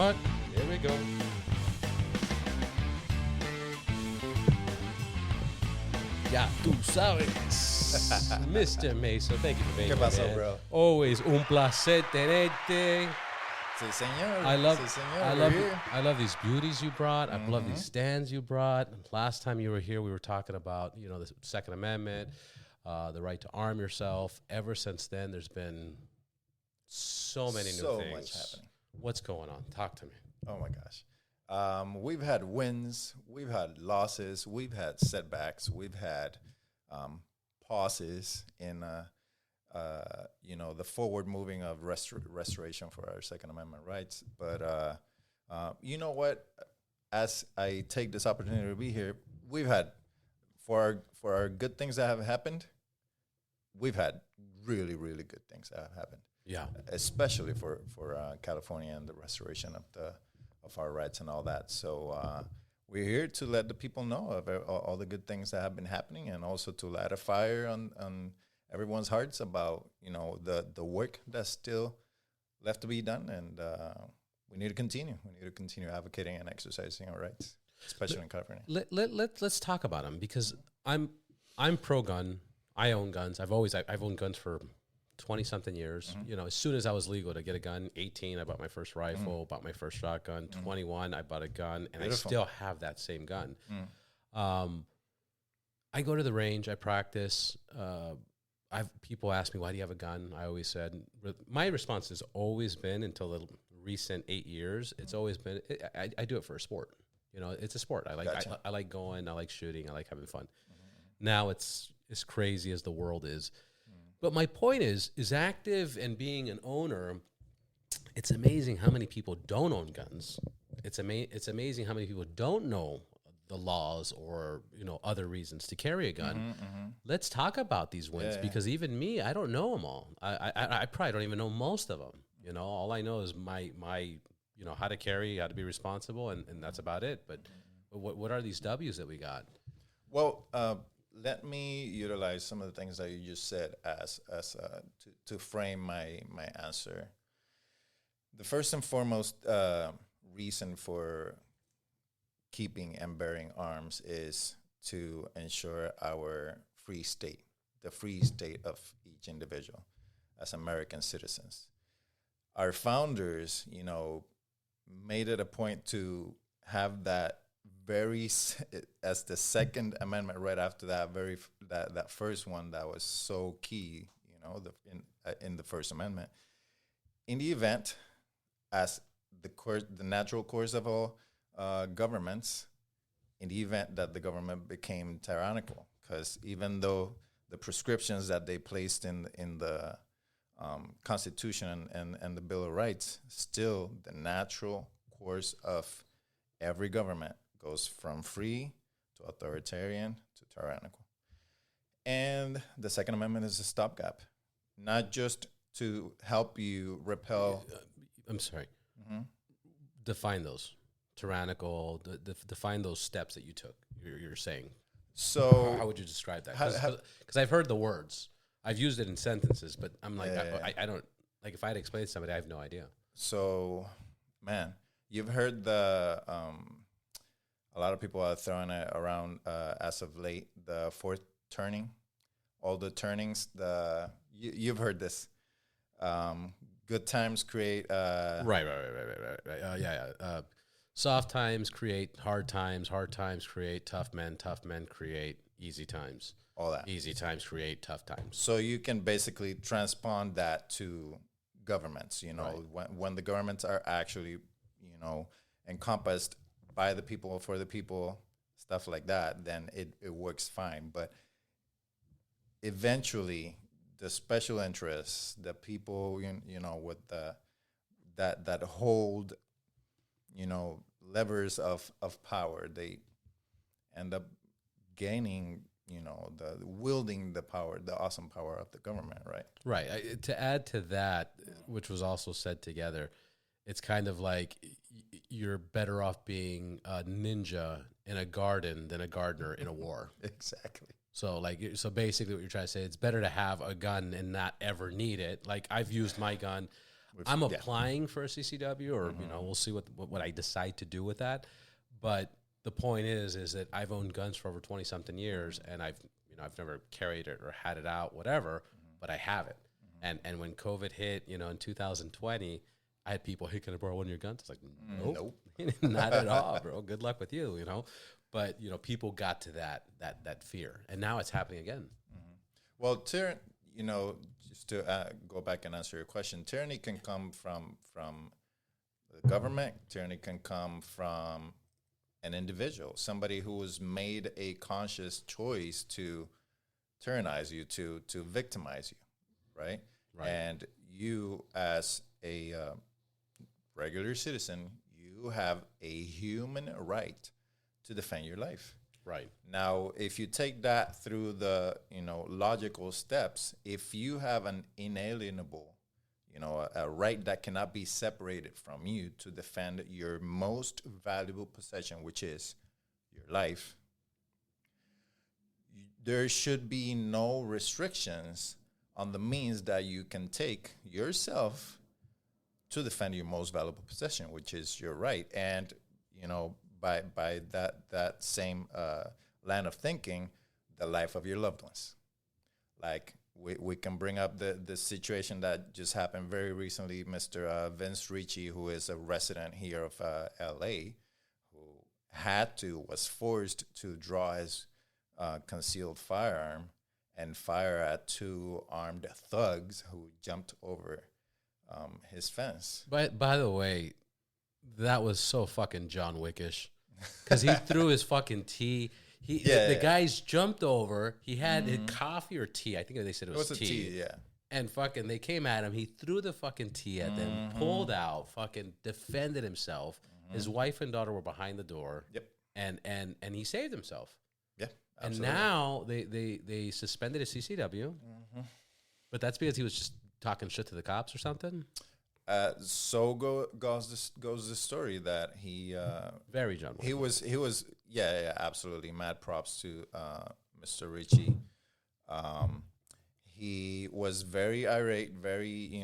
what? Here we go. Ya tú sabes. Mr. Mayso, thank you for being ¿Qué here, pasó, man. bro? Always un placer tenerte. Sí, señor. I love, sí, señor. I We're love, here. I love these beauties you brought. I love these stands you brought. Last time you were here, we were talking about, you know, the Second Amendment, the right to arm yourself. Ever since then, there's been so many new So things. much happening. What's going on? Talk to me. Oh my gosh. We've had wins, we've had losses, we've had setbacks, we've had pauses in the forward moving of restoration for our Second Amendment rights. But you know what? As I take this opportunity to be here, we've had for our good things that have happened, we've had really, really good things that have happened. Yeah. Especially for California and the restoration of our rights and all that. So we're here to let the people know of all the good things that have been happening, and also to light a fire on everyone's hearts about, you know, the work that's still left to be done. And we need to continue. We need to continue advocating and exercising our rights, especially in California. Let's talk about them, because I'm pro-gun. I own guns. I've owned guns for 20-something years. You know, as soon as I was legal to get a gun, 18, I bought my first rifle, bought my first shotgun. 21, I bought a gun, and Beautiful. I still have that same gun. I go to the range, I practice. People ask me, why do you have a gun? I always said, my response has always been, until the recent 8 years, it's always been, I do it for a sport. You know, it's a sport. I like Gotcha. I like going, I like shooting, I like having fun. Now it's as crazy as the world is. But my point is active and being an owner, it's amazing how many people don't own guns. It's amazing how many people don't know the laws or, you know, other reasons to carry a gun. Let's talk about these wins, because even me, I don't know them all. I probably don't even know most of them. You know, all I know is my you know, how to carry, how to be responsible, and that's about it. But what are these W's that we got? Well, let me utilize some of the things that you just said as to frame my answer. The first and foremost reason for keeping and bearing arms is to ensure our free state, the free state of each individual as American citizens. Our founders, you know, made it a point to have that as the Second Amendment, right after that that first one that was so key, you know, in the First Amendment. In the event, as the natural course of all governments, in the event that the government became tyrannical, because even though the prescriptions that they placed in the Constitution and the Bill of Rights, still the natural course of every government goes from free to authoritarian to tyrannical. And the Second Amendment is a stopgap, not just to help you repel. I'm sorry. Define those. Tyrannical, define those steps that you took, you're saying. So how would you describe that? Because I've heard the words. I've used it in sentences, but I'm like, I don't, like, if I had to explain it to somebody, I have no idea. So, man, you've heard a lot of people are throwing it around as of late, the fourth turning, all the turnings. You've heard this. Good times create. Right. Soft times create hard times create tough men create easy times. All that. Easy times create tough times. So you can basically transpond that to governments, you know, when the governments are actually, you know, encompassed by the people, for the people, stuff like that, then it works fine. But eventually, the special interests, the people, you know, with that hold, you know, levers of power, they end up gaining, you know, wielding the power, the awesome power of the government, right? Right. To add to that, which was also said together, it's kind of like you're better off being a ninja in a garden than a gardener in a war. Exactly. So basically what you're trying to say, it's better to have a gun and not ever need it. Like, I've used my gun. I'm applying for a CCW, or we'll see what I decide to do with that. But the point is that I've owned guns for over 20 something years, and I've never carried it or had it out, whatever, but I have it. And when COVID hit, in 2020, I had people, hey, can I borrow one of your guns? It's like, nope. Not at all, bro. Good luck with you, But, people got to that fear. And now it's happening again. Well, just to go back and answer your question, tyranny can come from the government. Tyranny can come from an individual, somebody who has made a conscious choice to tyrannize you, to victimize you, right? And you, as a regular citizen, you have a human right to defend your life. Right. Now, if you take that through the, logical steps, if you have an inalienable, a right that cannot be separated from you to defend your most valuable possession, which is your life, there should be no restrictions on the means that you can take yourself to defend your most valuable possession, which is your right. And, by that same line of thinking, the life of your loved ones. Like, we can bring up the situation that just happened very recently. Mr. Vince Ricci, who is a resident here of L.A., who was forced to draw his concealed firearm and fire at two armed thugs who jumped over his fence. But by the way, that was so fucking John Wickish, because he threw his fucking tea. The guys jumped over. He had coffee or tea. I think they said it was tea. Tea, yeah. And fucking, they came at him. He threw the fucking tea at them, pulled out, fucking defended himself. His wife and daughter were behind the door. Yep. And he saved himself. Yeah. Absolutely. And now they suspended his CCW. But that's because he was just talking shit to the cops or something. Goes the story that he very John. He was absolutely. Mad props to Mr. Ricci. He was very irate, very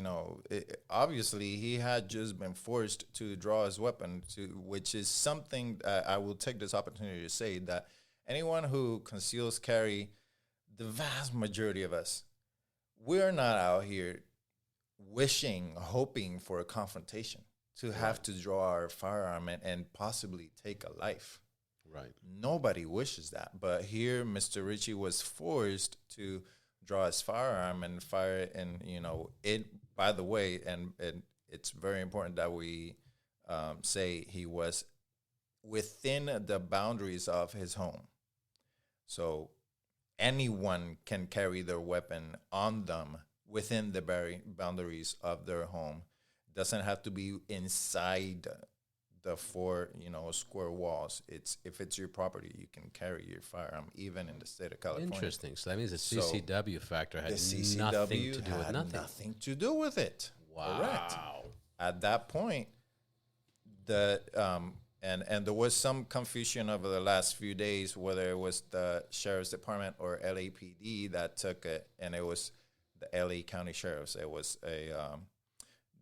obviously he had just been forced to draw his weapon, which is something I will take this opportunity to say that anyone who conceals carry, the vast majority of us, we're not out here hoping for a confrontation, to have to draw our firearm and possibly take a life. Right. Nobody wishes that. But here, Mr. Ricci was forced to draw his firearm and fire it. And, it, by the way, and it's very important that we say he was within the boundaries of his home. So anyone can carry their weapon on them within the boundaries of their home. Doesn't have to be inside the four, square walls. If it's your property, you can carry your firearm, even in the state of California. Interesting. So that means the CCW factor had nothing to do with nothing. Nothing to do with it. Wow. Correct. At that point, and there was some confusion over the last few days whether it was the Sheriff's Department or LAPD that took it, and it was the LA County Sheriff's. It was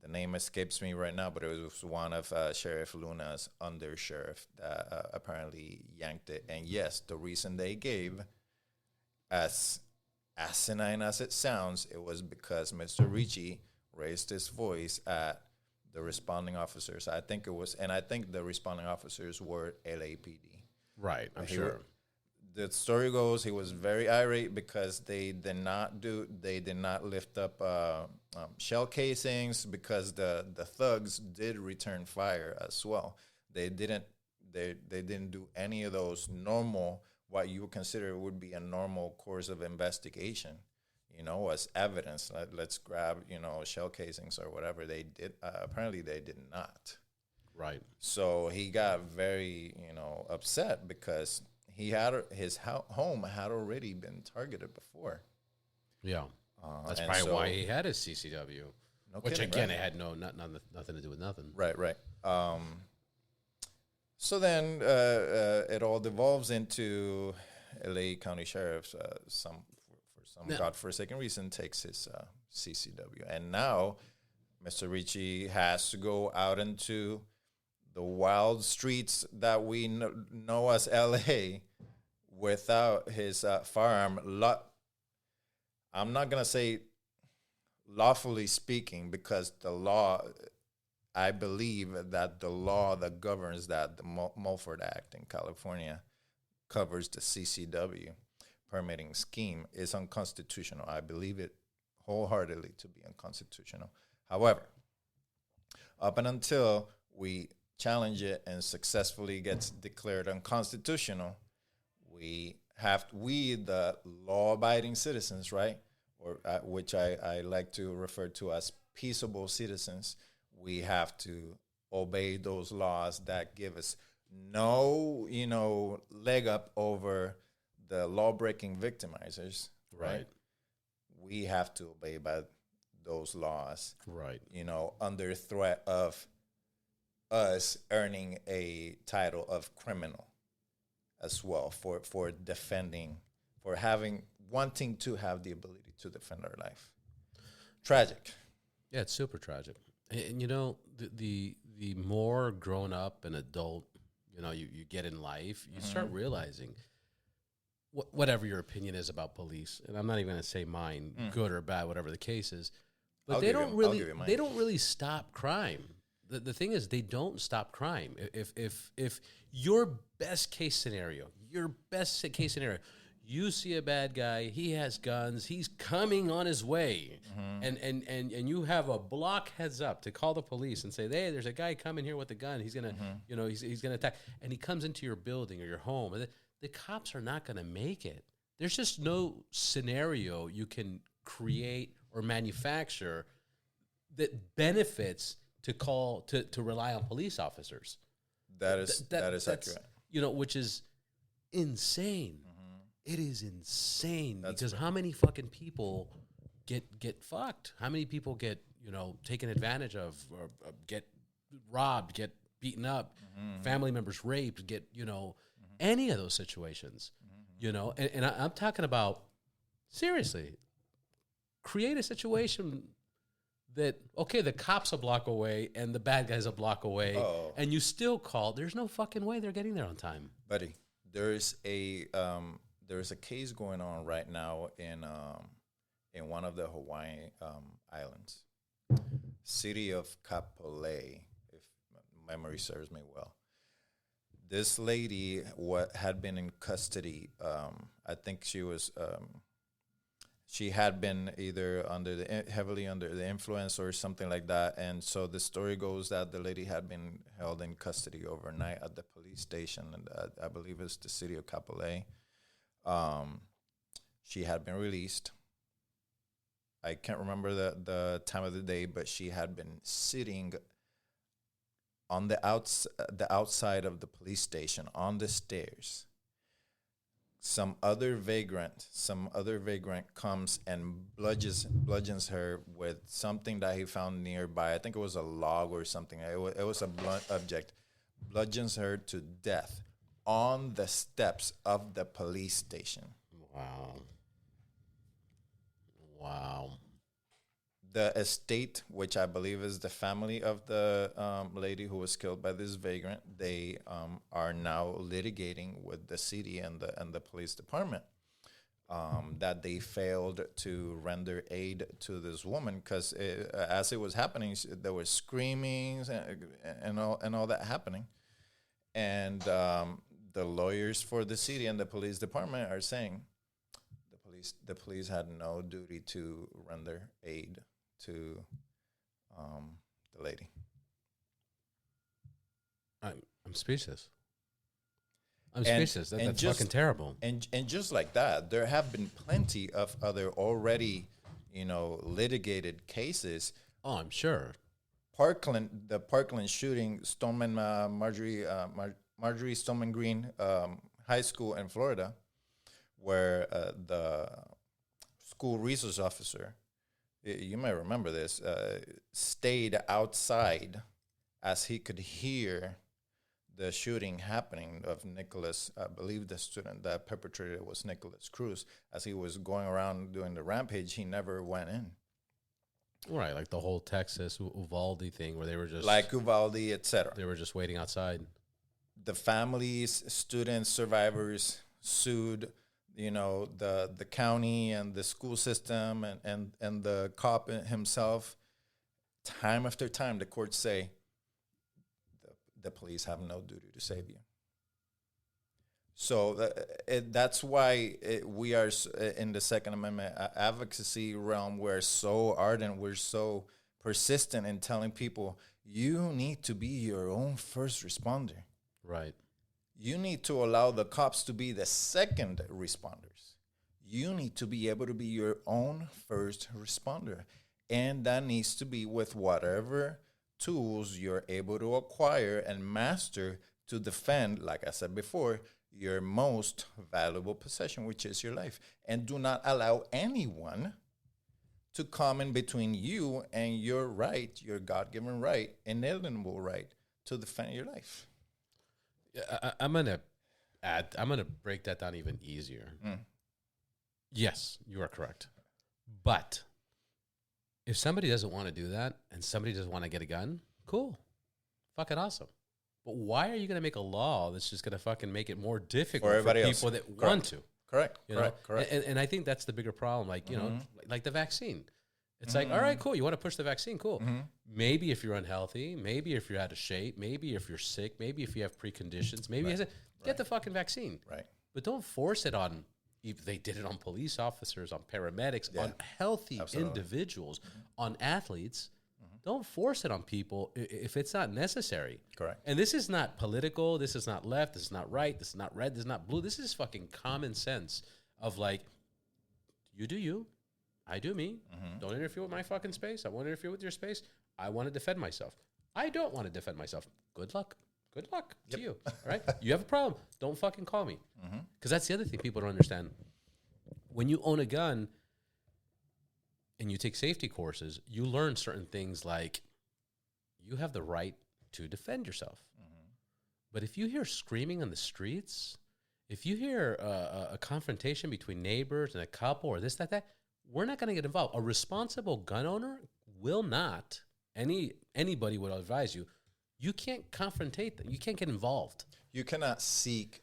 the name escapes me right now, but it was one of Sheriff Luna's undersheriff that apparently yanked it. And yes, the reason they gave, as asinine as it sounds, it was because Mr. Ricci raised his voice at the responding officers. I think the responding officers were LAPD. Right, I'm sure. The story goes he was very irate because they did not lift up shell casings, because the thugs did return fire as well. They didn't do any of those normal, what you would consider would be a normal course of investigation, as evidence. Let's grab shell casings or whatever. They did apparently they did not. Right. So he got very upset because his home had already been targeted before. Yeah, that's probably why he had his CCW. Which again, it had nothing to do with nothing. Right. So then it all devolves into LA County Sheriff. For some godforsaken reason takes his CCW, and now Mr. Ricci has to go out into the wild streets that we know as LA without his firearm. I'm not going to say lawfully speaking, because the law, I believe that the law that governs that, the Mulford Act in California, covers the CCW permitting scheme, is unconstitutional. I believe it wholeheartedly to be unconstitutional. However, up and until we challenge it and successfully gets declared unconstitutional, we, the law-abiding citizens, right, or which I like to refer to as peaceable citizens, we have to obey those laws that give us no, leg up over the law-breaking victimizers, right? We have to obey by those laws, right? Under threat of us earning a title of criminal as well for defending, for wanting to have the ability to defend our life. Tragic. Yeah, it's super tragic. And the more grown up and adult, you get in life, you start realizing whatever your opinion is about police, and I'm not even going to say mine, good or bad, whatever the case is, but they don't really stop crime. The thing is, they don't stop crime. If your best case scenario, you see a bad guy, he has guns, he's coming on his way, and you have a block heads up to call the police and say, hey, there's a guy coming here with a gun, he's gonna, he's gonna attack, and he comes into your building or your home, and the cops are not gonna make it. There's just no scenario you can create or manufacture that benefits to rely on police officers. That is accurate. Which is insane. It is insane. Because how many fucking people get fucked? How many people get taken advantage of, or get robbed, get beaten up, family members raped, get any of those situations, and I'm talking about, seriously, create a situation that, okay, the cop's a block away and the bad guy's a block away, and you still call. There's no fucking way they're getting there on time, buddy. There's a case going on right now in one of the Hawaii islands, city of Kapolei, if memory serves me well. This lady had been in custody. I think she had been either heavily under the influence or something like that. And so the story goes that the lady had been held in custody overnight at the police station, and I believe it's the city of Kapolei. She had been released. I can't remember the time of the day, but she had been sitting on the outside of the police station on the stairs. Some other vagrant comes and bludgeons her with something that he found nearby. I think it was a log or something. It was a blunt object. Bludgeons her to death on the steps of the police station. Wow. The estate, which I believe is the family of the lady who was killed by this vagrant, they are now litigating with the city and the police department that they failed to render aid to this woman, because as it was happening, there was screamings and all that happening, and the lawyers for the city and the police department are saying the police had no duty to render aid to the lady. I'm speechless. Speechless. That's fucking terrible. And just like that, there have been plenty of other already, litigated cases. Oh, I'm sure. The Parkland shooting, Marjorie Stoneman Green High School in Florida, where the school resource officer, you may remember this, stayed outside as he could hear the shooting happening of Nicholas. I believe the student that perpetrated it was Nicholas Cruz. As he was going around doing the rampage, he never went in. Right, like the whole Texas Uvalde thing where they were just like Uvalde, etc. they were just waiting outside. The families, students, survivors sued, the county and the school system and the cop himself. Time after time, the courts say the police have no duty to save you. So that's why we are in the Second Amendment advocacy realm. We're so ardent, we're so persistent in telling people, you need to be your own first responder. Right. You need to allow the cops to be the second responders. You need to be able to be your own first responder. And that needs to be with whatever tools you're able to acquire and master to defend, like I said before, your most valuable possession, which is your life. And do not allow anyone to come in between you and your right, your God-given right, inalienable right to defend your life. I'm gonna break that down even easier. Yes, you are correct. But if somebody doesn't want to do that and somebody doesn't want to get a gun, cool. Fucking awesome. But why are you going to make a law that's just going to fucking make it more difficult for people that want to? Correct. And I think that's the bigger problem. Like, like the vaccine. It's like, all right, cool. You want to push the vaccine? Cool. Maybe if you're unhealthy, maybe if you're out of shape, maybe if you're sick, maybe if you have preconditions, maybe get the fucking vaccine. Right. But don't force it on. They did it on police officers, on paramedics, on healthy individuals, on athletes. Don't force it on people if it's not necessary. Correct. And this is not political. This is not left. This is not right. This is not red. This is not blue. This is fucking common sense of like, you do you, I do me. Don't interfere with my fucking space. I won't interfere with your space. I want to defend myself. I don't want to defend myself. Good luck. Good luck to you. All right? You have a problem. Don't fucking call me. Because that's the other thing people don't understand. When you own a gun and you take safety courses, you learn certain things like you have the right to defend yourself. But if you hear screaming on the streets, if you hear a confrontation between neighbors and a couple or this, that, we're not going to get involved. A responsible gun owner will not, anybody would advise you, you can't confrontate them. You can't get involved. You cannot seek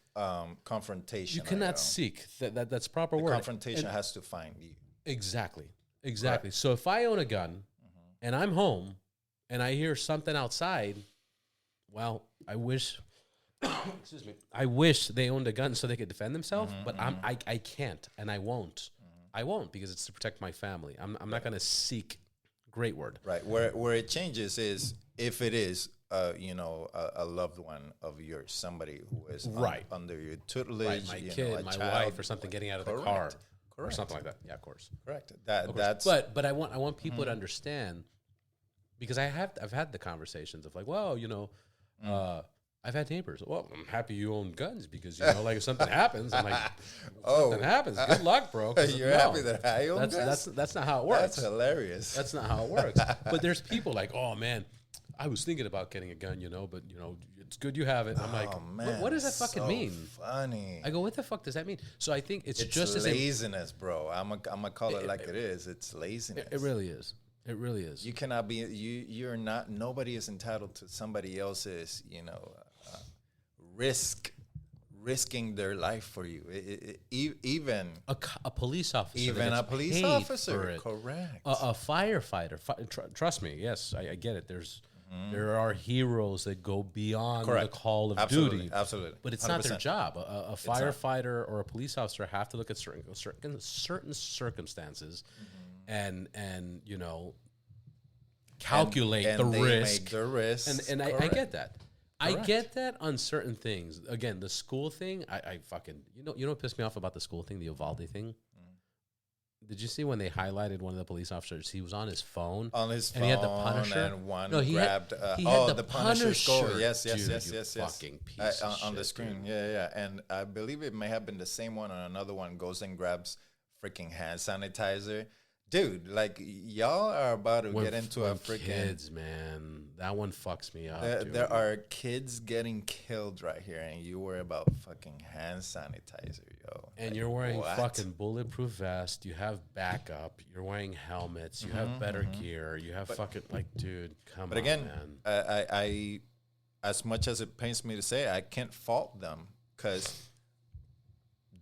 confrontation. You cannot seek. That's proper word. Confrontation has to find you. Exactly. Correct. So if I own a gun and I'm home and I hear something outside, well, I wish excuse me. I wish they owned a gun so they could defend themselves, but I can't and I won't. I won't because it's to protect my family. I'm not going to seek, great word. Right. Where it changes is if it is a loved one of yours, somebody who is under your tutelage, my kid, my child, wife, or something getting out of the car. Or something like that. Yeah, of course. Correct. That's. But I want people to understand, because I've had the conversations of like, well, I've had neighbors. Well, I'm happy you own guns because like if something happens, I'm like, something happens. Good luck, bro. You're happy that I own guns. That's not how it works. That's hilarious. That's not how it works. But there's people like, oh man, I was thinking about getting a gun, but it's good you have it. I'm like, man, what does that fucking mean? Funny. I go, what the fuck does that mean? So I think it's just laziness, bro. I'm gonna call it like it is. It's laziness. It really is. It really is. You cannot be. You're not. Nobody is entitled to somebody else's. Risking their life for you. Even a police officer. Even a police officer. Correct. A firefighter. Trust me. Yes, I get it. There are heroes that go beyond the call of duty. Absolutely. But it's 100%. Not their job. A firefighter or a police officer have to look at certain circumstances and calculate the risk. Make the risk. And I get that. Correct. I get that on certain things. Again, the school thing, I fucking, you know what pissed me off about the school thing, the Uvalde thing? Did you see when they highlighted one of the police officers? He was on his phone. And he had the Punisher. And one grabbed. He had the Punisher skull. Yes. Fucking piece of on shit, the screen. Dude. Yeah. And I believe it may have been the same one, and another one goes and grabs freaking hand sanitizer. dude, like y'all are about to get into a freaking kids, man. That one fucks me up. There are kids getting killed right here, and you worry about fucking hand sanitizer, yo. And like, you're wearing what? fucking bulletproof vest. You have backup. You're wearing helmets. You have better gear. You have fucking like, dude, come on, But again, man. I as much as it pains me to say, I can't fault them because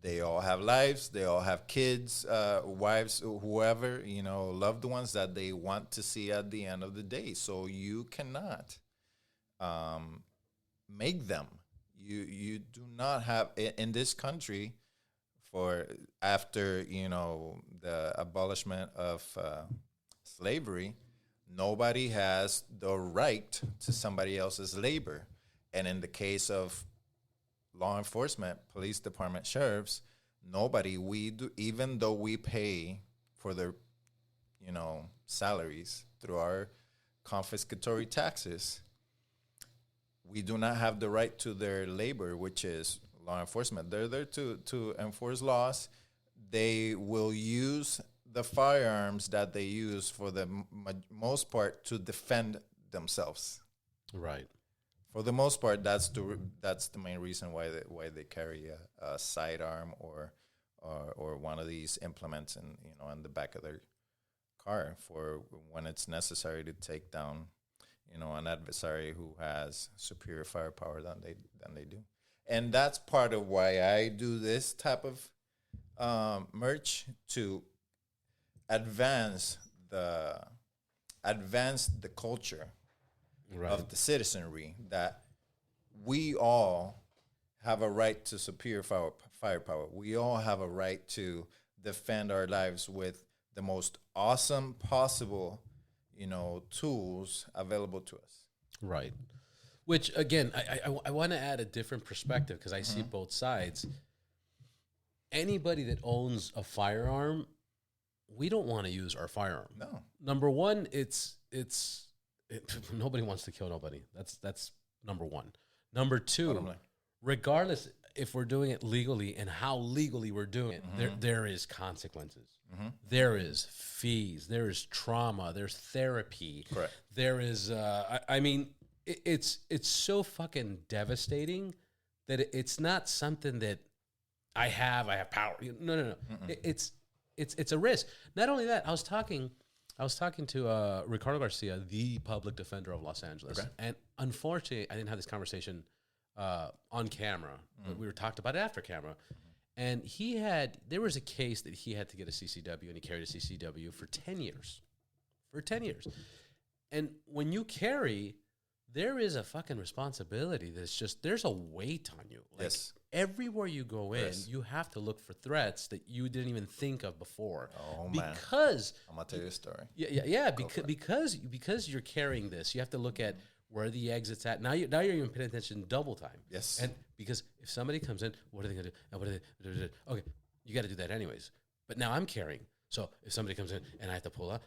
they all have lives. They all have kids, wives, whoever, loved ones that they want to see at the end of the day. So you cannot make them. You do not have in this country for after the abolishment of slavery. Nobody has the right to somebody else's labor, and in the case of law enforcement, police department, sheriffs, nobody, we do, even though we pay for their, salaries through our confiscatory taxes, we do not have the right to their labor, which is law enforcement. They're there to enforce laws. They will use the firearms that they use for the most part to defend themselves. Right. For the most part, that's the main reason why they carry a sidearm or one of these implements in the back of their car for when it's necessary to take down an adversary who has superior firepower than they do. And that's part of why I do this type of merch to advance the culture of the citizenry, that we all have a right to superior firepower. We all have a right to defend our lives with the most awesome possible, tools available to us. Right. Which, again, I want to add a different perspective because I see both sides. Anybody that owns a firearm, we don't want to use our firearm. No. Number one, nobody wants to kill nobody. That's number one. Number two, regardless if we're doing it legally and how legally we're doing it, there is consequences. There is fees. There is trauma. There's therapy. Correct. There is, it's so fucking devastating that it's not something that I have power. No. It's a risk. Not only that, I was talking to Ricardo Garcia, the public defender of Los Angeles. Okay. And unfortunately, I didn't have this conversation on camera, but we were talked about it after camera. And there was a case that he had to get a CCW, and he carried a CCW for 10 years. And when you carry, there is a fucking responsibility there's a weight on you. Like, yes. Everywhere you go in, you have to look for threats that you didn't even think of before. Oh, man. Because I'm going to tell you a story. Yeah. Because you're carrying this, you have to look at where are the exits at. Now you're even paying attention double time. Yes. And because if somebody comes in, what are they going to do? And what are they? Okay, you got to do that anyways. But now I'm carrying. So if somebody comes in and I have to pull up,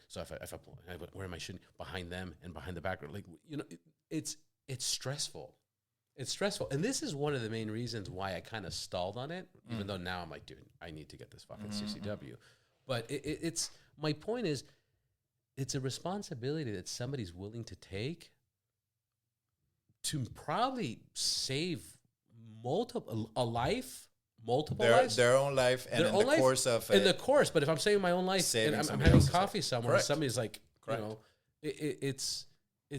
so if I pull, where am I shooting? Behind them and behind the background. Like, it's stressful. It's stressful. And this is one of the main reasons why I kind of stalled on it, even though now I'm like, dude, I need to get this fucking CCW. But it's my point is, it's a responsibility that somebody's willing to take to probably save multiple lives. Their own life, and in the course. But if I'm saving my own life and I'm having coffee somewhere, and somebody's like, it's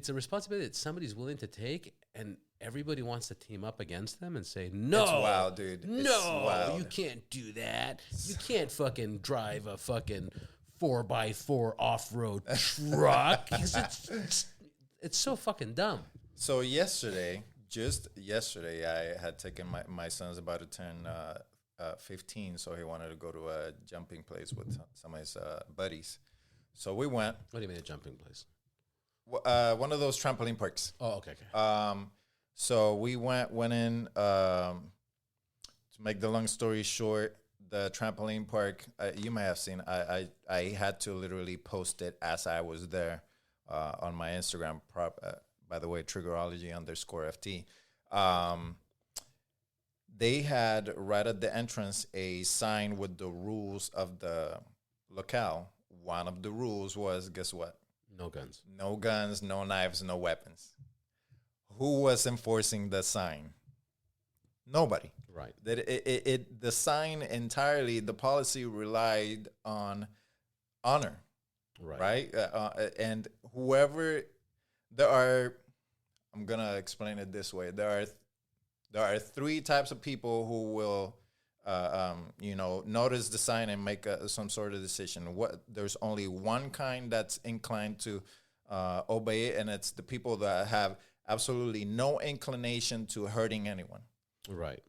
a responsibility that somebody's willing to take, and everybody wants to team up against them and say, no, it's wild, dude. You can't do that. You can't fucking drive a fucking 4x4 off-road truck. It's so fucking dumb. So just yesterday, I had taken my son's about to turn 15, so he wanted to go to a jumping place with some of his buddies. So we went. What do you mean a jumping place? One of those trampoline parks. Oh, okay. So we went in. To make the long story short, the trampoline park, you may have seen. I had to literally post it as I was there on my Instagram. By the way, Triggerology_FT. They had right at the entrance a sign with the rules of the locale, one of the rules was, guess what? No guns. No guns, no knives, no weapons. Who was enforcing the sign? Nobody. Right. That the sign entirely, the policy relied on honor, right? And whoever I'm gonna explain it this way: there are three types of people who will, notice the sign and make some sort of decision. There's only one kind that's inclined to obey it, and it's the people that have absolutely no inclination to hurting anyone. Right.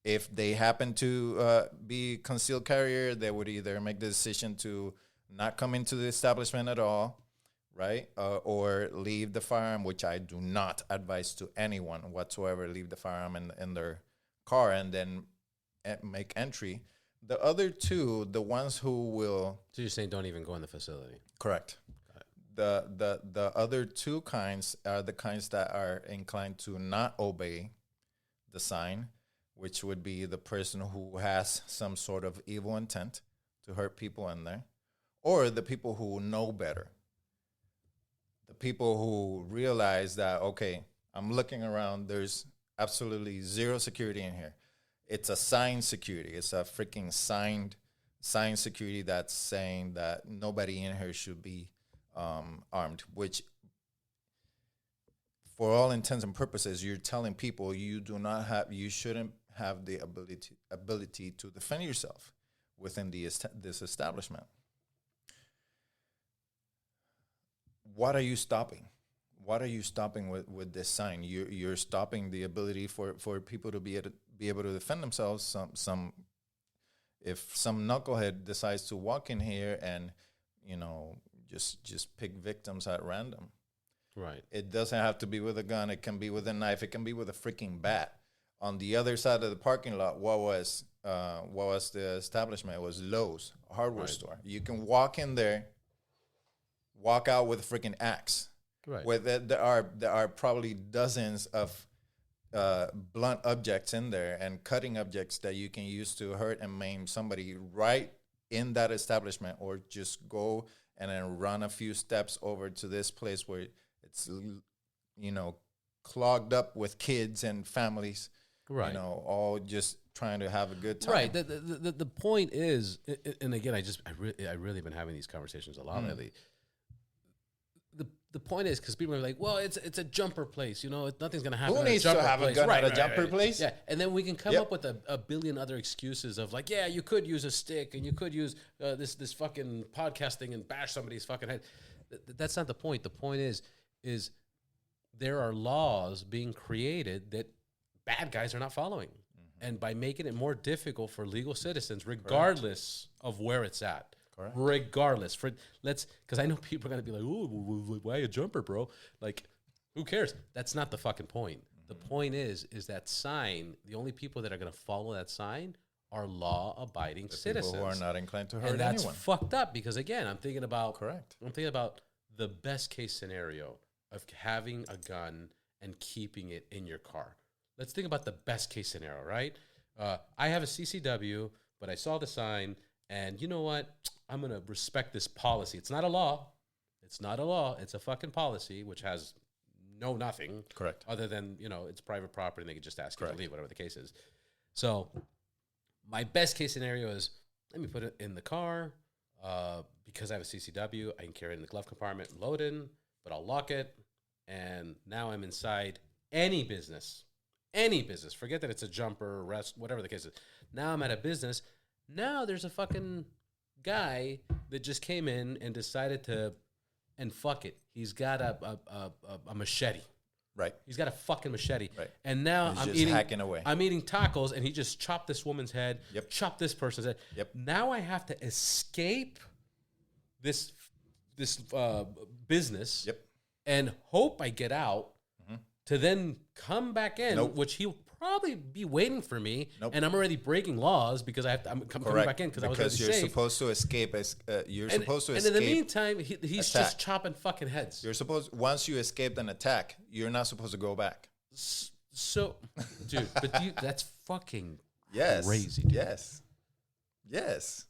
If they happen to be concealed carrier, they would either make the decision to not come into the establishment at all, right? Or leave the firearm, which I do not advise to anyone whatsoever. Leave the firearm in their car and then make entry. The other two, the ones who will... So you're saying don't even go in the facility? Correct. The other two kinds are the kinds that are inclined to not obey the sign, which would be the person who has some sort of evil intent to hurt people in there, or the people who know better. The people who realize that, okay, I'm looking around, there's absolutely zero security in here. It's a signed security. It's a freaking signed security that's saying that nobody in here should be armed, which for all intents and purposes, you're telling people you shouldn't have the ability to defend yourself within this establishment. What are you stopping? What are you stopping with this sign? You're stopping the ability for people to be able to defend themselves. If some knucklehead decides to walk in here and just pick victims at random. Right. It doesn't have to be with a gun. It can be with a knife. It can be with a freaking bat. On the other side of the parking lot, what was the establishment? It was Lowe's, a hardware store. You can walk in there, walk out with a freaking axe. Right. There are probably dozens of blunt objects in there and cutting objects that you can use to hurt and maim somebody right in that establishment, or just go and then run a few steps over to this place where it's, clogged up with kids and families, right? All just trying to have a good time. Right. The point is, and again, I really been having these conversations a lot lately. The point is, because people are like, well, it's a jumper place, nothing's gonna happen. Who needs to have a gun at a jumper place? Yeah, and then we can come up with a billion other excuses of like, yeah, you could use a stick and you could use this fucking podcast thing and bash somebody's fucking head. That's not the point. The point is there are laws being created that bad guys are not following, and by making it more difficult for legal citizens, regardless of where it's at. Correct. Regardless, because I know people are gonna be like, "Oh, why a jumper, bro?" Like, who cares? That's not the fucking point. The point is that sign. The only people that are gonna follow that sign are law-abiding citizens people who are not inclined to hurt and that's anyone. fucked up because again, I'm thinking about correct. I'm thinking about the best case scenario of having a gun and keeping it in your car. Let's think about the best case scenario, right? I have a CCW, but I saw the sign, and you know what? I'm going to respect this policy. It's not a law. It's not a law. It's a fucking policy, which has nothing. Correct. Other than, it's private property and they can just ask you to leave, whatever the case is. So my best case scenario is, let me put it in the car. Because I have a CCW, I can carry it in the glove compartment and load in, but I'll lock it. And now I'm inside any business. Forget that it's a jumper, rest, whatever the case is. Now I'm at a business. Now there's a fucking guy that just came in and decided to, and fuck it, he's got a machete. Right. He's got a fucking machete. Right. And now I'm eating, hacking away. I'm eating tacos, and he just chopped this woman's head. Yep. Chopped this person's head. Yep. Now I have to escape this business. Yep. And hope I get out to then come back in, which he'll probably be waiting for me. And I'm already breaking laws because I'm coming back in because I was already safe. Because you're supposed to escape. Supposed to escape. And in the meantime, he's just chopping fucking heads. Once you escaped an attack, you're not supposed to go back. So, dude, that's fucking yes. crazy. Dude. Yes.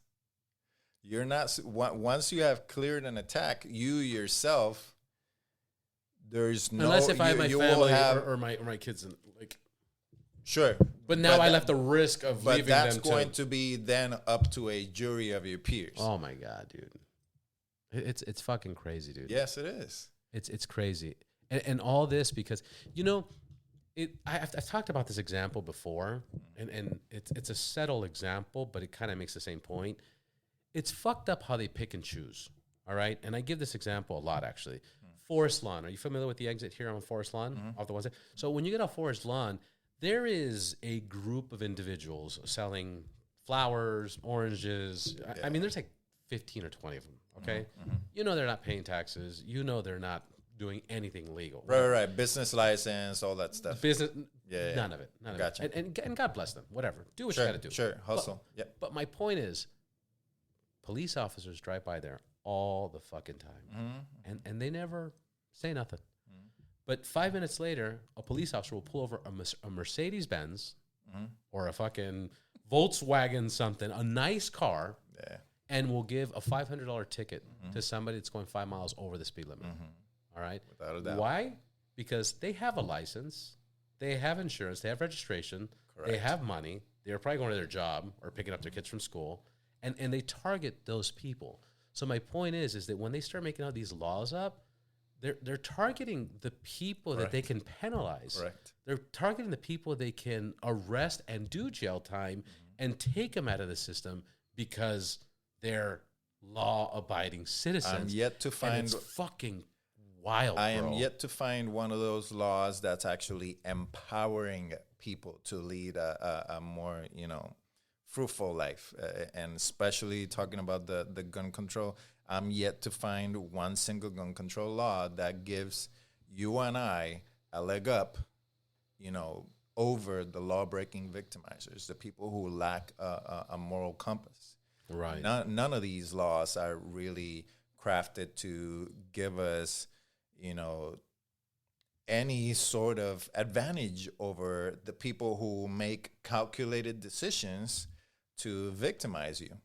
You're not once you have cleared an attack, you yourself. There's no unless if I have my family have, or my kids in, like. Sure, But now I left the risk of but leaving that's them going to be then up to a jury of your peers. Oh my god, dude, it's fucking crazy, dude. Yes, it is. It's crazy, and all this because I've talked about this example before, and it's a subtle example, but it kind of makes the same point. It's fucked up how they pick and choose. All right, and I give this example a lot actually. Forest Lawn. Are you familiar with the exit here on Forest Lawn off the one side? So when you get off Forest Lawn, there is a group of individuals selling flowers, oranges. I mean, there's like 15 or 20 of them, okay? You know they're not paying taxes. You know they're not doing anything legal. Right. Business license, all that stuff. Business, Yeah. none of it. None Gotcha. of it. And God bless them. Whatever. Do what you got to do. Sure, hustle. But my point is, police officers drive by there all the fucking time. And they never say nothing. But 5 minutes later, a police officer will pull over a Mercedes-Benz or a fucking Volkswagen something, a nice car, and will give a $500 ticket to somebody that's going 5 miles over the speed limit. All right? Without a doubt. Why? Because they have a license, they have insurance, they have registration, they have money, they're probably going to their job or picking up their kids from school, and they target those people. So my point is that when they start making all these laws up, they're targeting the people that they can penalize. Correct. They're targeting the people they can arrest and do jail time and take them out of the system because they're law-abiding citizens. I'm yet to find. And it's fucking wild. I am yet to find one of those laws that's actually empowering people to lead a more fruitful life, and especially talking about the gun control. I'm yet to find one single gun control law that gives you and I a leg up, over the law-breaking victimizers, the people who lack a moral compass. Right. None of these laws are really crafted to give us, any sort of advantage over the people who make calculated decisions to victimize you.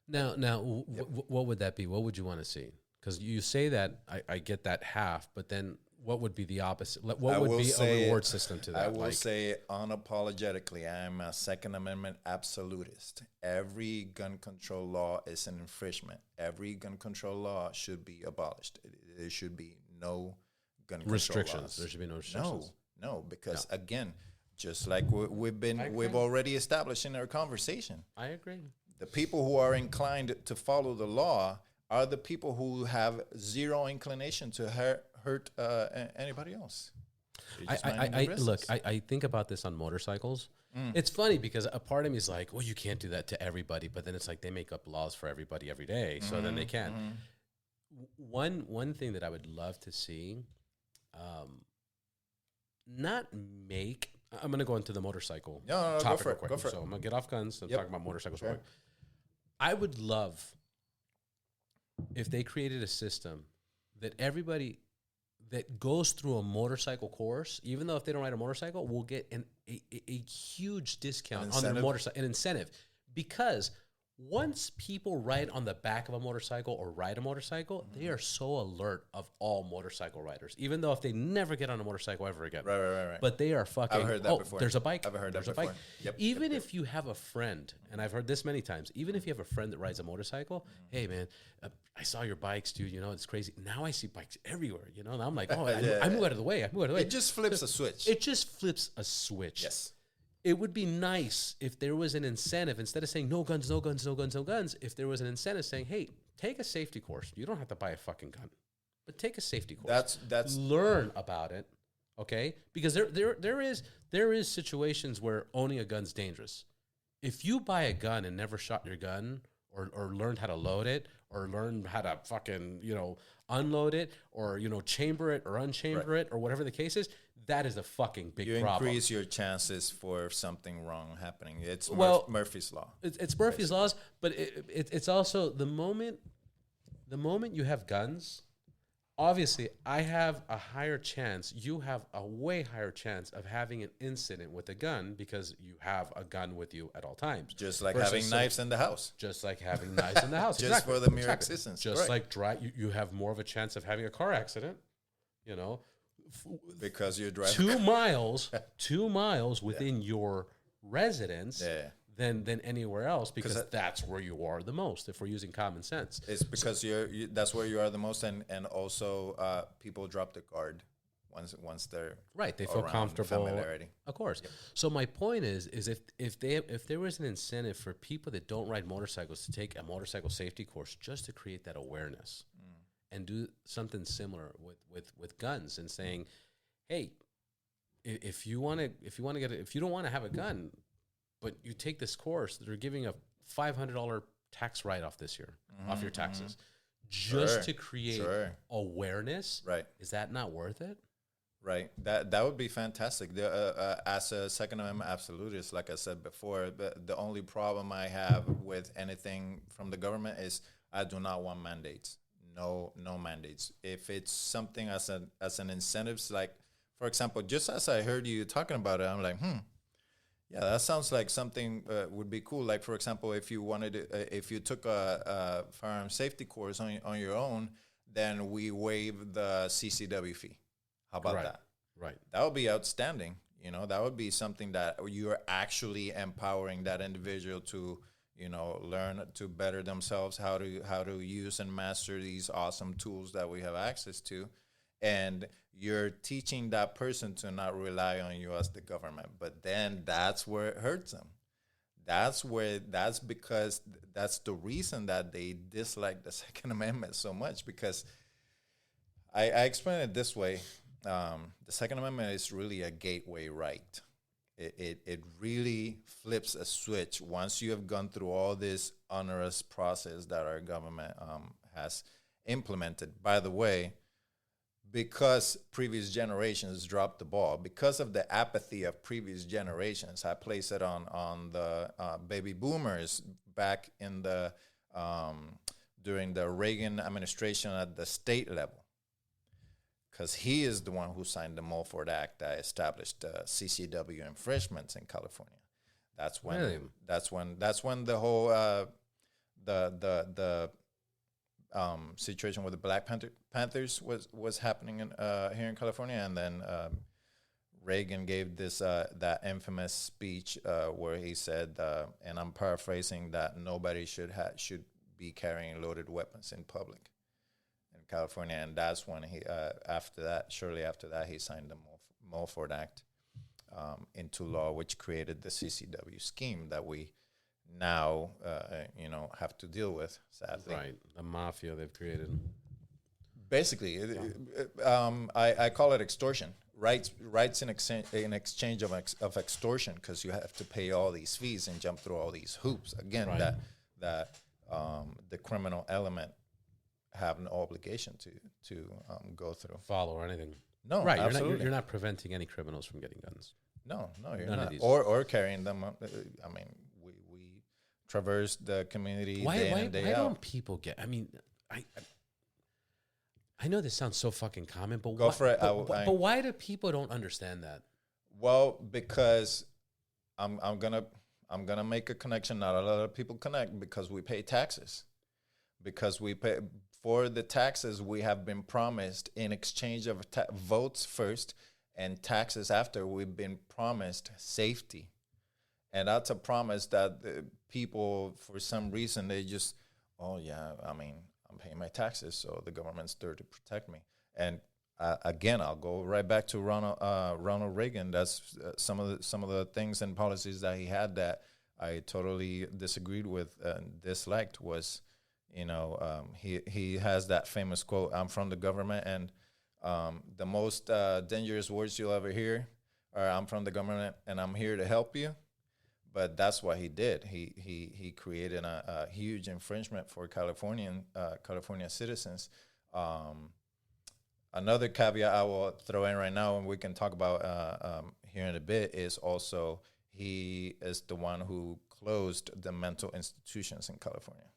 Now, what would that be? What would you want to see? Because you say that, I get that half, but then what would be the opposite? What would be a reward system to that? I will say unapologetically, I am a Second Amendment absolutist. Every gun control law is an infringement. Every gun control law should be abolished. There should be no gun control restrictions. laws. There should be no restrictions. No, because again, just like we've already established in our conversation, I agree. the people who are inclined to follow the law are the people who have zero inclination to hurt anybody else. I think about this on motorcycles. It's funny because a part of me is like, well, you can't do that to everybody, but then it's like they make up laws for everybody every day, so then they can. One thing that I would love to see, I'm going to go into the motorcycle topic real quick. Go for it. So I'm going to get off guns and talk about motorcycles real quick. I would love if they created a system that everybody that goes through a motorcycle course, even though if they don't ride a motorcycle, will get a huge discount on their motorcycle, an incentive. Because once people ride on the back of a motorcycle or ride a motorcycle, they are so alert of all motorcycle riders, even though if they never get on a motorcycle ever again. Right. But they are fucking, I've heard that before. There's a bike. I've heard there's that a bike. before. Yep. Even if you have a friend, and I've heard this many times, even if you have a friend that rides a motorcycle, hey, man, I saw your bikes, dude. It's crazy. Now I see bikes everywhere, and I'm like, oh, I move out of the way. It just flips a switch. It just flips a switch. Yes. It would be nice if there was an incentive, instead of saying no guns, no guns, no guns, no guns, if there was an incentive saying, hey, take a safety course. You don't have to buy a fucking gun, but take a safety course. That's learn about it, okay? Because there is situations where owning a gun's dangerous. If you buy a gun and never shot your gun or learned how to load it or learned how to fucking, unload it or, chamber it or unchamber it or whatever the case is, that is a fucking big problem. You increase your chances for something wrong happening. It's Murphy's Law. It's Murphy's laws, but it's also the moment you have guns, obviously I have a higher chance, you have a way higher chance of having an incident with a gun because you have a gun with you at all times. Just like Versus having knives in the house. Just like having knives in the house. Just Exactly. for the mere Exactly. existence. Just like you have more of a chance of having a car accident, you know, because you're driving 2 miles within your residence. Yeah. Than anywhere else, because that's where you are the most, if we're using common sense. It's because that's where you are the most, and also people drop the guard once they're right. They feel comfortable. Familiarity. Of course. Yep. So my point is if there was an incentive for people that don't ride motorcycles to take a motorcycle safety course just to create that awareness, and do something similar with guns, and saying, hey, if you don't want to have a gun, but you take this course, they're giving a $500 tax write-off this year off your taxes, just to create awareness. Right? Is that not worth it? Right. That would be fantastic. As a Second Amendment absolutist, like I said before, the only problem I have with anything from the government is I do not want mandates. No mandates. If it's something as an incentives, like for example, just as I heard you talking about it, I'm like, yeah, that sounds like something would be cool. Like, for example, if you took a firearm safety course on your own, then we waive the CCW fee. How about that? Right. That would be outstanding. You know, that would be something that you're actually empowering that individual to, learn to better themselves, how to use and master these awesome tools that we have access to. And you're teaching that person to not rely on you as the government. But then that's where it hurts them. That's because that's the reason that they dislike the Second Amendment so much. Because I explain it this way. The Second Amendment is really a gateway right. It really flips a switch once you have gone through all this onerous process that our government has implemented. By the way, because previous generations dropped the ball, because of the apathy of previous generations, I place it on the baby boomers back in the during the Reagan administration at the state level, because he is the one who signed the Mulford Act that established CCW infringements in California. That's when the whole the situation with the Black Panthers was happening here in California, and then Reagan gave this that infamous speech where he said, and I'm paraphrasing, that nobody should be carrying loaded weapons in public in California, and that's when he shortly after that he signed the Mulford Act into law, which created the CCW scheme that we now have to deal with, sadly. Right, the mafia they've created. Basically, I call it extortion. Rights in exchange of extortion, because you have to pay all these fees and jump through all these hoops. Again, right. that the criminal element have no obligation to go through. Follow or anything. No, right. Absolutely. You're not preventing any criminals from getting guns. No, you're None not. Or carrying them. I mean, we traverse the community day in and day out. Why don't people get? I mean, I know this sounds so fucking common, but go for it. But why do people don't understand that? Well, because I'm gonna make a connection. Not a lot of people connect because we pay taxes. Because we pay for the taxes, we have been promised in exchange of votes first and taxes after. We've been promised safety, and that's a promise that people, for some reason, they just, oh yeah, I mean, I'm paying my taxes, so the government's there to protect me. And again, I'll go right back to Ronald Reagan. That's some of the things and policies that he had that I totally disagreed with and disliked was, he has that famous quote, "I'm from the government," and the most dangerous words you'll ever hear are, "I'm from the government and I'm here to help you." But that's what he did. He created a huge infringement for California citizens. Another caveat I will throw in right now, and we can talk about here in a bit, is also he is the one who closed the mental institutions in California.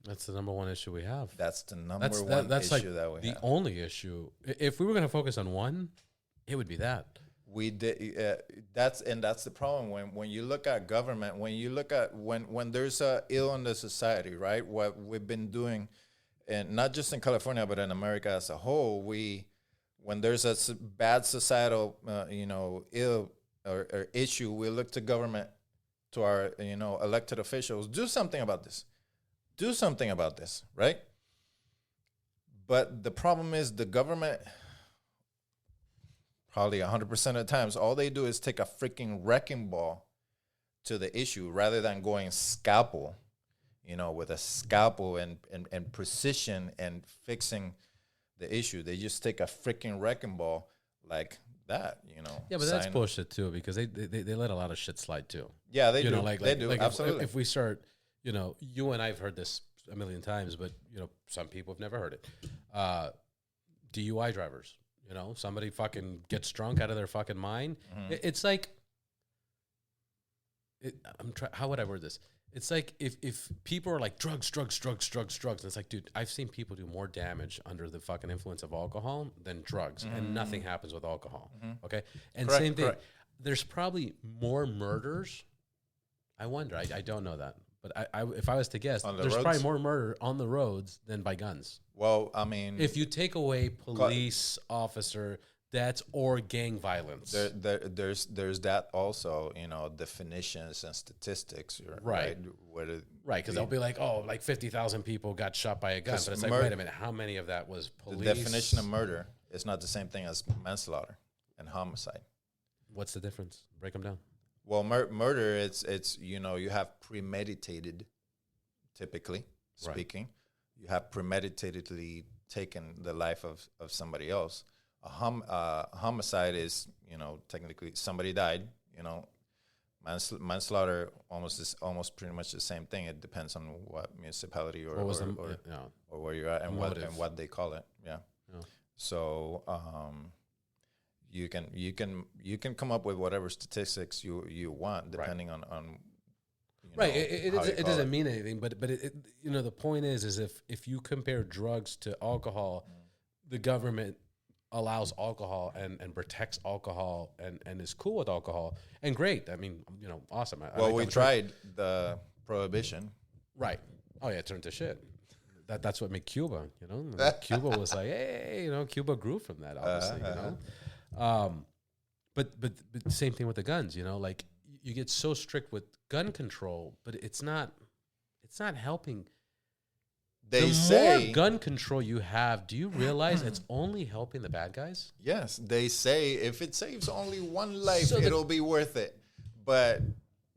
That's the number one issue we have. That's the number one that's issue like that we the have. only issue. If we were going to focus on one, it would be that. We did. That's the problem when you look at government. When you look at when there's a ill in the society, right? What we've been doing, and not just in California, but in America as a whole, when there's a bad societal, ill or issue, we look to government, to our elected officials. Do something about this. Do something about this, right? But the problem is the government. Probably 100% of the times, all they do is take a freaking wrecking ball to the issue rather than going scalpel, with a scalpel and precision and fixing the issue. They just take a freaking wrecking ball like that, Yeah, but that's bullshit too, because they let a lot of shit slide too. Yeah, they do. They do, absolutely. If we start, you and I've heard this a million times, but some people have never heard it. DUI drivers. Somebody fucking gets drunk out of their fucking mind. Mm-hmm. It's like, how would I word this? It's like if people are like drugs. And it's like, dude, I've seen people do more damage under the fucking influence of alcohol than drugs, and nothing happens with alcohol. Mm-hmm. Okay, and correct, same thing. Correct. There's probably more murders. I wonder. I don't know that. But if I was to guess, there's probably more murder on the roads than by guns. Well, I mean, if you take away police officer deaths or gang violence, there's that also. Definitions and statistics, right? Right, because they'll be like, oh, like 50,000 people got shot by a gun, but it's like, wait a minute, how many of that was police? The definition of murder is not the same thing as manslaughter and homicide. What's the difference? Break them down. Well, murder, it's you have premeditated, typically speaking. Right. You have premeditatedly taken the life of somebody else. A homicide is, technically somebody died. Manslaughter is almost pretty much the same thing. It depends on what municipality or where you're at and what they call it. Yeah. So. You can come up with whatever statistics you want depending on right. It doesn't mean anything, but the point is if you compare drugs to alcohol, the government allows alcohol and protects alcohol and is cool with alcohol, and great. I mean, awesome. We tried the prohibition. Right. Oh yeah, it turned to shit. That's what made Cuba. Cuba was like, hey, Cuba grew from that, obviously. But same thing with the guns, like you get so strict with gun control, but it's not helping. The more gun control you have, do you realize it's only helping the bad guys? Yes, they say if it saves only one life, it'll be worth it. But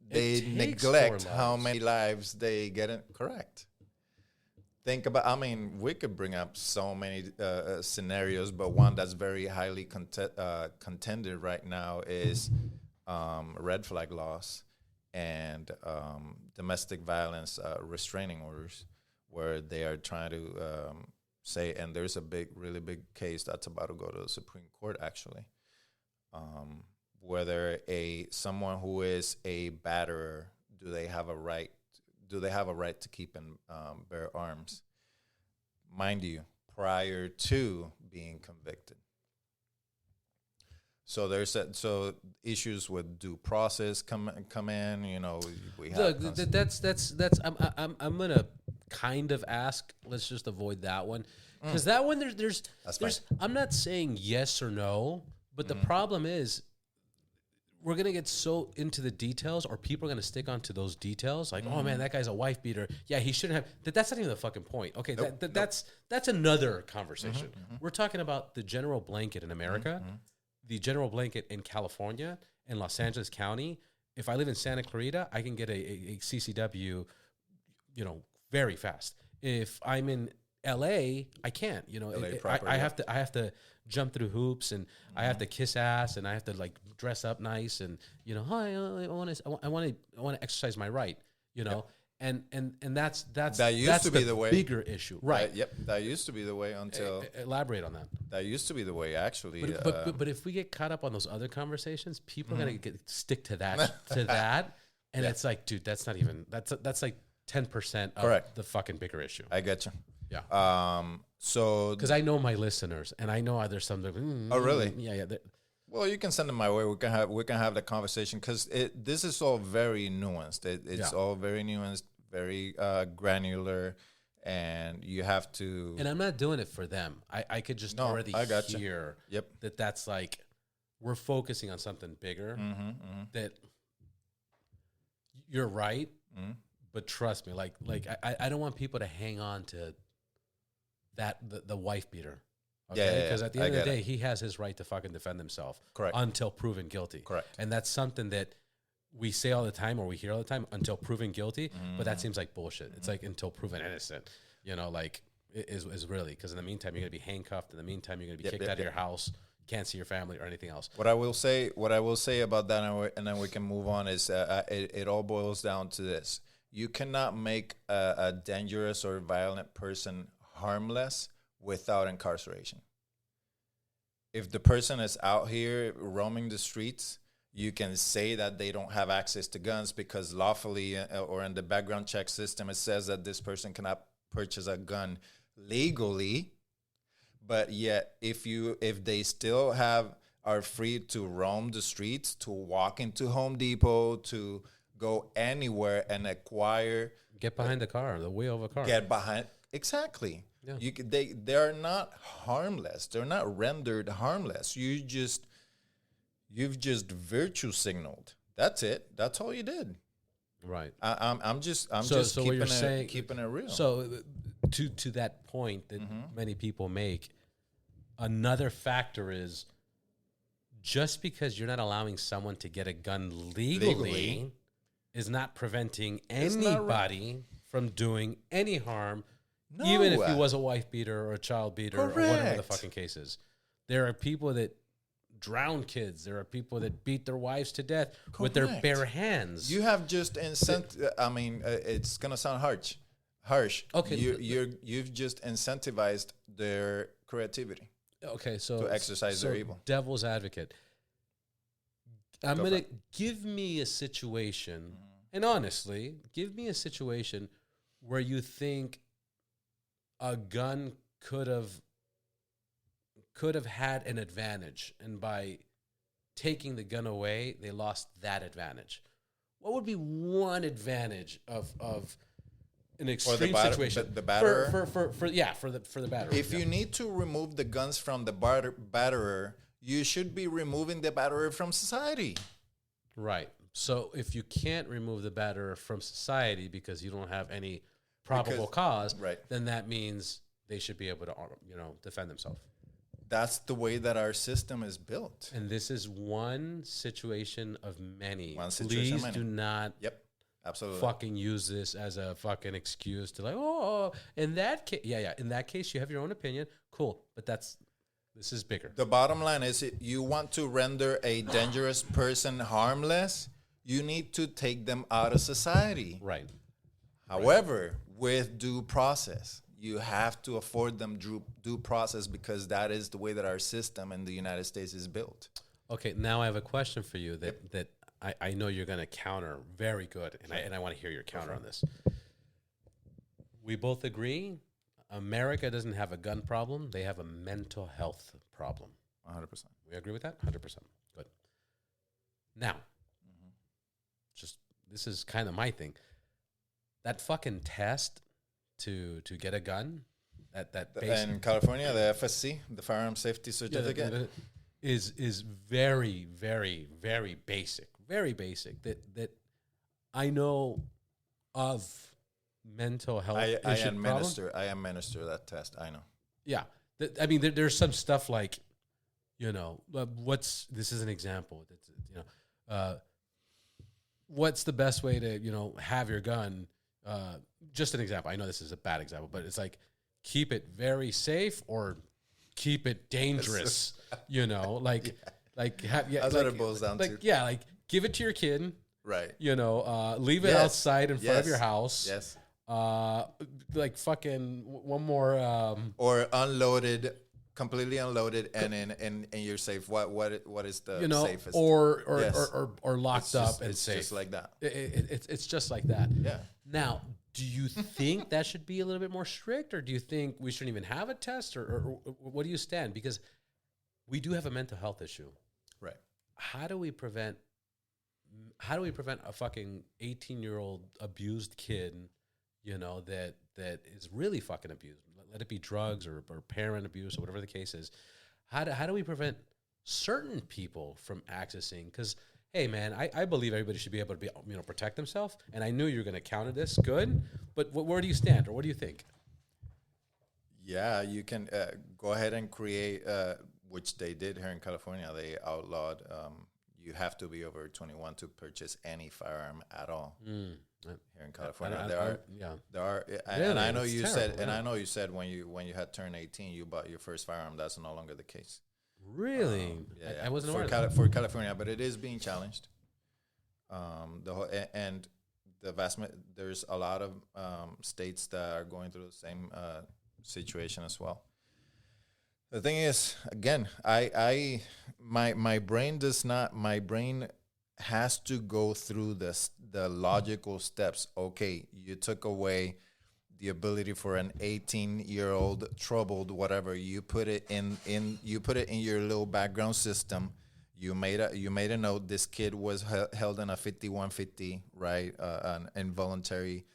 they neglect how many lives they get it correct. Think about, we could bring up so many scenarios, but one that's very highly contended right now is red flag laws and domestic violence restraining orders, where they are trying to say, and there's a really big case that's about to go to the Supreme Court, actually, whether someone who is a batterer, do they have a right to keep and bear arms, mind you, prior to being convicted? So there's issues with due process come in. We have that's I'm gonna kind of ask. Let's just avoid that one, because that one there's I'm not saying yes or no, but the problem is, we're going to get so into the details, or people are going to stick onto those details. Like, oh man, that guy's a wife beater. Yeah, he shouldn't have. That's not even the fucking point. Okay, that's another conversation. We're talking about the general blanket in America, the general blanket in California and Los Angeles County. If I live in Santa Clarita, I can get a CCW, very fast. If I'm in LA, I can't. I have to jump through hoops, and I have to kiss ass, and I have to like dress up nice, and hi, I want to exercise my right, and that's used to be the way. Bigger issue, right? That used to be the way until elaborate on that. That used to be the way, actually. But if we get caught up on those other conversations, people are gonna stick to that and it's like, dude, that's not even that's like 10% of Correct. the fucking bigger issue. I get you. Yeah. So Because I know my listeners, and I know there's some. Oh, really? Yeah. well, you can send them my way. We can have the conversation because this is all very nuanced. It's all very nuanced, very granular, and you have to. And I'm not doing it for them. I could just already hear that's like we're focusing on something bigger. That you're right, but trust me, like I don't want people to hang on to that the wife beater. Okay, because at the end of the day, he has his right to fucking defend himself. Correct. Until proven guilty. Correct. And that's something that we say all the time, or we hear all the time, until proven guilty. But that seems like bullshit. It's like until proven innocent. You know, like is really, because in the meantime you're gonna be handcuffed. In the meantime you're gonna be kicked out of your house. You can't see your family or anything else. What I will say about that, and then we can move on, is it all boils down to this: you cannot make a dangerous or violent person harmless without incarceration. If the person is out here roaming the streets, you can say that they don't have access to guns because lawfully or in the background check system, it says that this person cannot purchase a gun legally. But yet, if they still are free to roam the streets, to walk into Home Depot, to go anywhere and acquire, get behind the wheel of a car. Exactly. Yeah. They're not harmless. They're not rendered harmless. You've just virtue signaled. That's it. That's all you did. Right. I'm just keeping it real. So to that point that many people make, another factor is just because you're not allowing someone to get a gun legally is not preventing anybody from doing any harm. No. Even if he was a wife beater or a child beater or whatever the fucking case is. There are people that drown kids. There are people that beat their wives to death with their bare hands. You have just it's going to sound harsh. Okay. You've just incentivized their creativity. Okay, so to exercise their evil. Devil's advocate. I'm going to give me a situation, and honestly, give me a situation where you think a gun could have had an advantage, and by taking the gun away, they lost that advantage. What would be one advantage of an extreme situation? The batterer? For the batterer. If you need to remove the guns from the batterer, you should be removing the batterer from society. Right. So if you can't remove the batterer from society because you don't have any probable cause, then that means they should be able to, defend themselves. That's the way that our system is built. And this is one situation of many. Please do not absolutely fucking use this as a fucking excuse to in that case, in that case, you have your own opinion. Cool. But this is bigger. The bottom line is you want to render a dangerous person harmless, you need to take them out of society. Right. However, with due process, you have to afford them due process because that is the way that our system in the United States is built. Okay, now I have a question for you that I know you're going to counter very good, and I want to hear your counter on this. We both agree America doesn't have a gun problem. They have a mental health problem. 100%. We agree with that? 100%. Good. Now, just this is kind of my thing. That fucking test to get a gun, that in California, the FSC, the Firearm Safety Certificate, is very, very, very basic. Very basic. That I know of mental health I administer that test. I know. Yeah. There's some stuff like, this is an example. What's the best way to, have your gun? Just an example. I know this is a bad example, but it's like keep it very safe or keep it dangerous. That's what it boils down to. Yeah, like give it to your kid. Right. Leave it outside in front of your house. Yes. Like fucking one more. Or unloaded completely unloaded and in you're safe. What is the safest? Or locked up and it's safe. just like that. It's just like that. Yeah. Now, do you think that should be a little bit more strict, or do you think we shouldn't even have a test, or what do you stand? Because we do have a mental health issue. Right. How do we prevent a fucking 18-year-old abused kid, that is really fucking abused? Let it be drugs or parent abuse or whatever the case is. How do we prevent certain people from accessing? Because, hey, man, I believe everybody should be able to protect themselves. And I knew you were going to counter this. Good. But where do you stand, or what do you think? Yeah, you can go ahead and create, which they did here in California. They outlawed, you have to be over 21 to purchase any firearm at all. Here in California, there are, and I know you said, and I know you said when you had turned 18, you bought your first firearm. That's no longer the case. Really? I wasn't aware of that. For California, but it is being challenged. There's a lot of states that are going through the same situation as well. The thing is, again, my brain has to go through the logical steps. Okay, you took away the ability for an 18-year-old troubled whatever. You put it in your little background system. You made a note. This kid was held in a 5150, right? An involuntary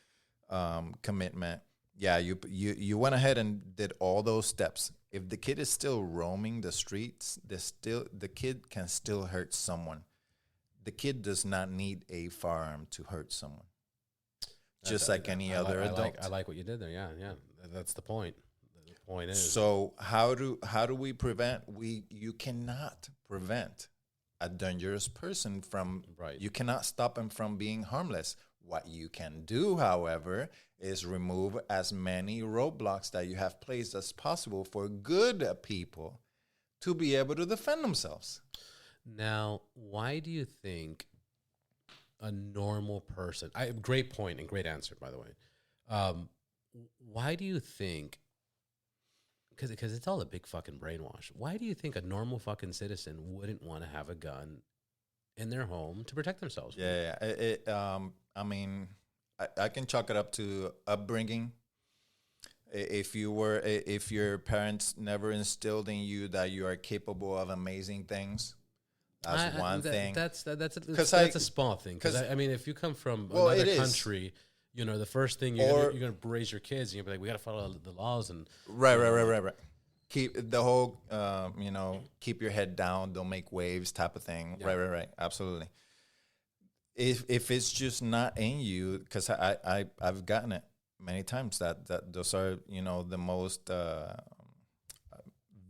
commitment. Yeah, you went ahead and did all those steps. If the kid is still roaming the streets, the kid can still hurt someone. The kid does not need a firearm to hurt someone, just like any other adult. I like what you did there. Yeah. That's the point. The point is. So how do we prevent? You cannot prevent a dangerous person from. Right. You cannot stop him from being harmless. What you can do, however, is remove as many roadblocks that you have placed as possible for good people to be able to defend themselves. Now, why do you think a normal person, great point and great answer, by the way. Why do you think, because it's all a big fucking brainwash, why do you think a normal fucking citizen wouldn't want to have a gun in their home to protect themselves? Yeah. I mean, I can chalk it up to upbringing. If your parents never instilled in you that you are capable of amazing things, that's one thing. That's a small thing. Because I mean, if you come from another country, the first thing you're going to raise your kids, and you're like, we got to follow the laws and right. Keep the whole, keep your head down, don't make waves type of thing. Yeah. Right. Absolutely. If it's just not in you, because I've gotten it many times that those are the most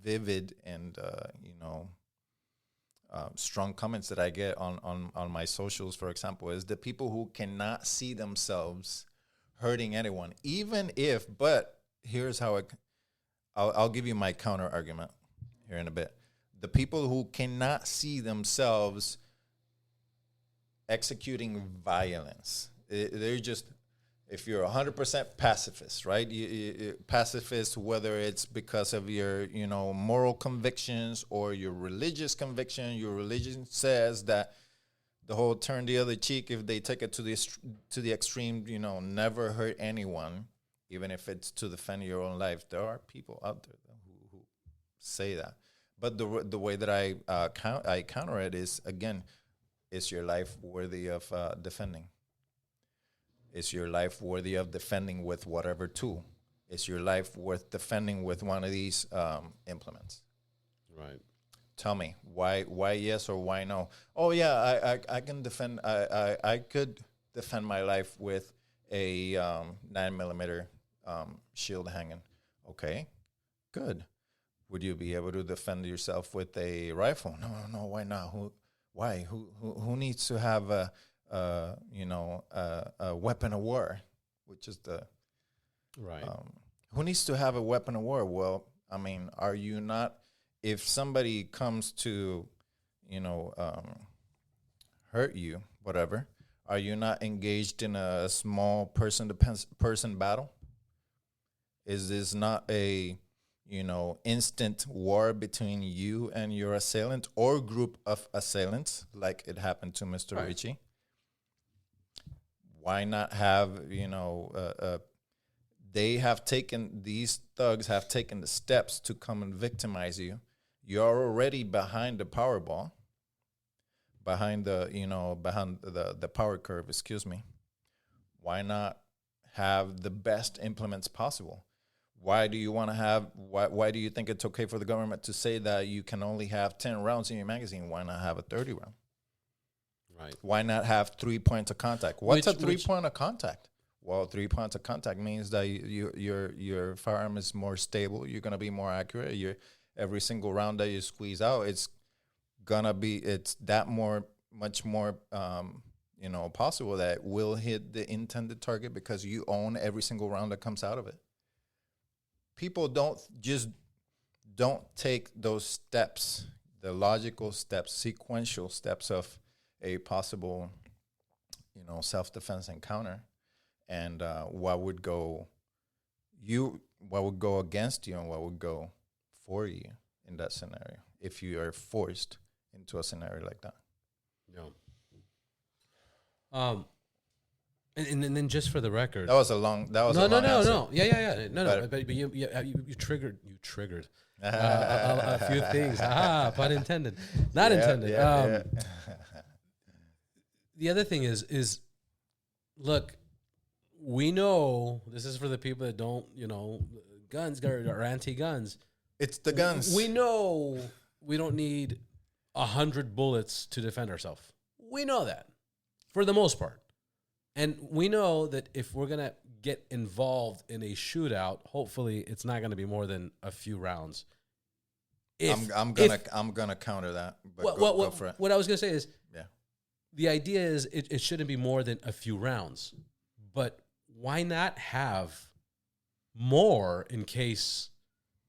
vivid and strong comments that I get on my socials, for example, is the people who cannot see themselves hurting anyone, even if. But here's how I'll give you my counter argument here in a bit. The people who cannot see themselves executing violence, they're just, if you're 100% pacifist, right? You pacifist, whether it's because of your, moral convictions or your religious conviction. Your religion says that the whole turn the other cheek if they take it to the extreme, never hurt anyone, even if it's to defend your own life. There are people out there who say that. But the way that I counter it is, again, is your life worthy of defending? Is your life worthy of defending with whatever tool? Is your life worth defending with one of these implements? Right. Tell me why yes or why no? Oh yeah, I can defend. I could defend my life with a 9mm shield hanging. Okay, good. Would you be able to defend yourself with a rifle? No. Why not? Why? Who needs to have a weapon of war, which is the right. Who needs to have a weapon of war? Well, I mean, are you not? If somebody comes to, hurt you, whatever, are you not engaged in a small person-to-person battle? Is this not a instant war between you and your assailant or group of assailants, like it happened to Mr. Right. Richie. Why not have, these thugs have taken the steps to come and victimize you. You're already behind the Powerball, behind the power curve, excuse me. Why not have the best implements possible? Why do you want to have, why do you think it's okay for the government to say that you can only have 10 rounds in your magazine? Why not have a 30 round? Right. Why not have 3 points of contact? What's a 3 point of contact? Well, 3 points of contact means that your firearm is more stable. You're gonna be more accurate. Every single round that you squeeze out, it's that much more possible that will hit the intended target because you own every single round that comes out of it. People don't take those steps, the logical steps, sequential steps of a possible, self-defense encounter, and what would go against you and what would go for you in that scenario if you are forced into a scenario like that. No. And then just for the record, that was a long answer. Yeah. No. But you triggered a few things. Pun intended. Not intended. The other thing is, look, we know this is for the people that don't, guns or anti-guns. It's the guns. We know we don't need 100 bullets to defend ourselves. We know that for the most part. And we know that if we're going to get involved in a shootout, hopefully it's not going to be more than a few rounds. I'm gonna counter that. But go for it. What I was going to say is, the idea is it shouldn't be more than a few rounds. But why not have more in case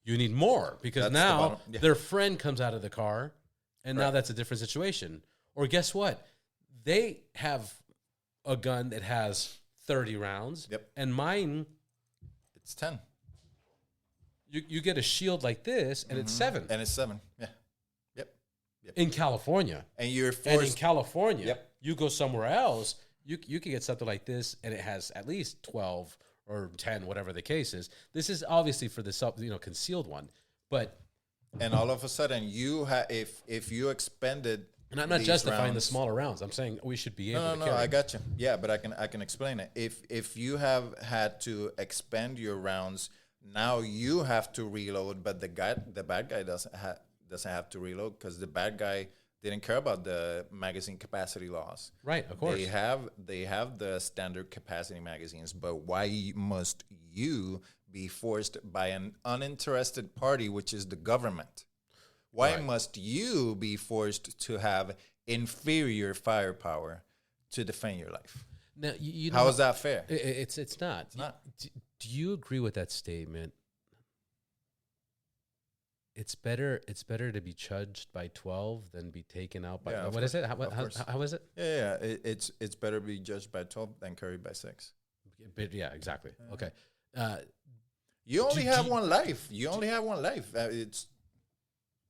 you need more? Because that's now their friend comes out of the car, and now that's a different situation. Or guess what? They have a gun that has 30 rounds. Yep. And mine, it's 10. You get a shield like this, and it's 7. And it's 7. Yeah. Yep. In California. And you're forced. And in California, you go somewhere else, you can get something like this, and it has at least 12 or 10, whatever the case is. This is obviously for the concealed one, but and all of a sudden if you expended. And I'm not justifying the smaller rounds. I'm saying we should be able to carry. No, I got you. Yeah, but I can explain it. If you have had to expend your rounds, now you have to reload, but the bad guy doesn't have to reload because the bad guy didn't care about the magazine capacity laws. Right, of course. They have the standard capacity magazines, but why must you be forced by an uninterested party, which is the government? Why must you be forced to have inferior firepower to defend your life? Now, how is that fair? It's not. It's not. Do you agree with that statement? It's better to be judged by 12 than be taken out by what is it? How is it? Yeah. It's better to be judged by 12 than carried by 6. But yeah, exactly. Yeah. Okay. You only have one life.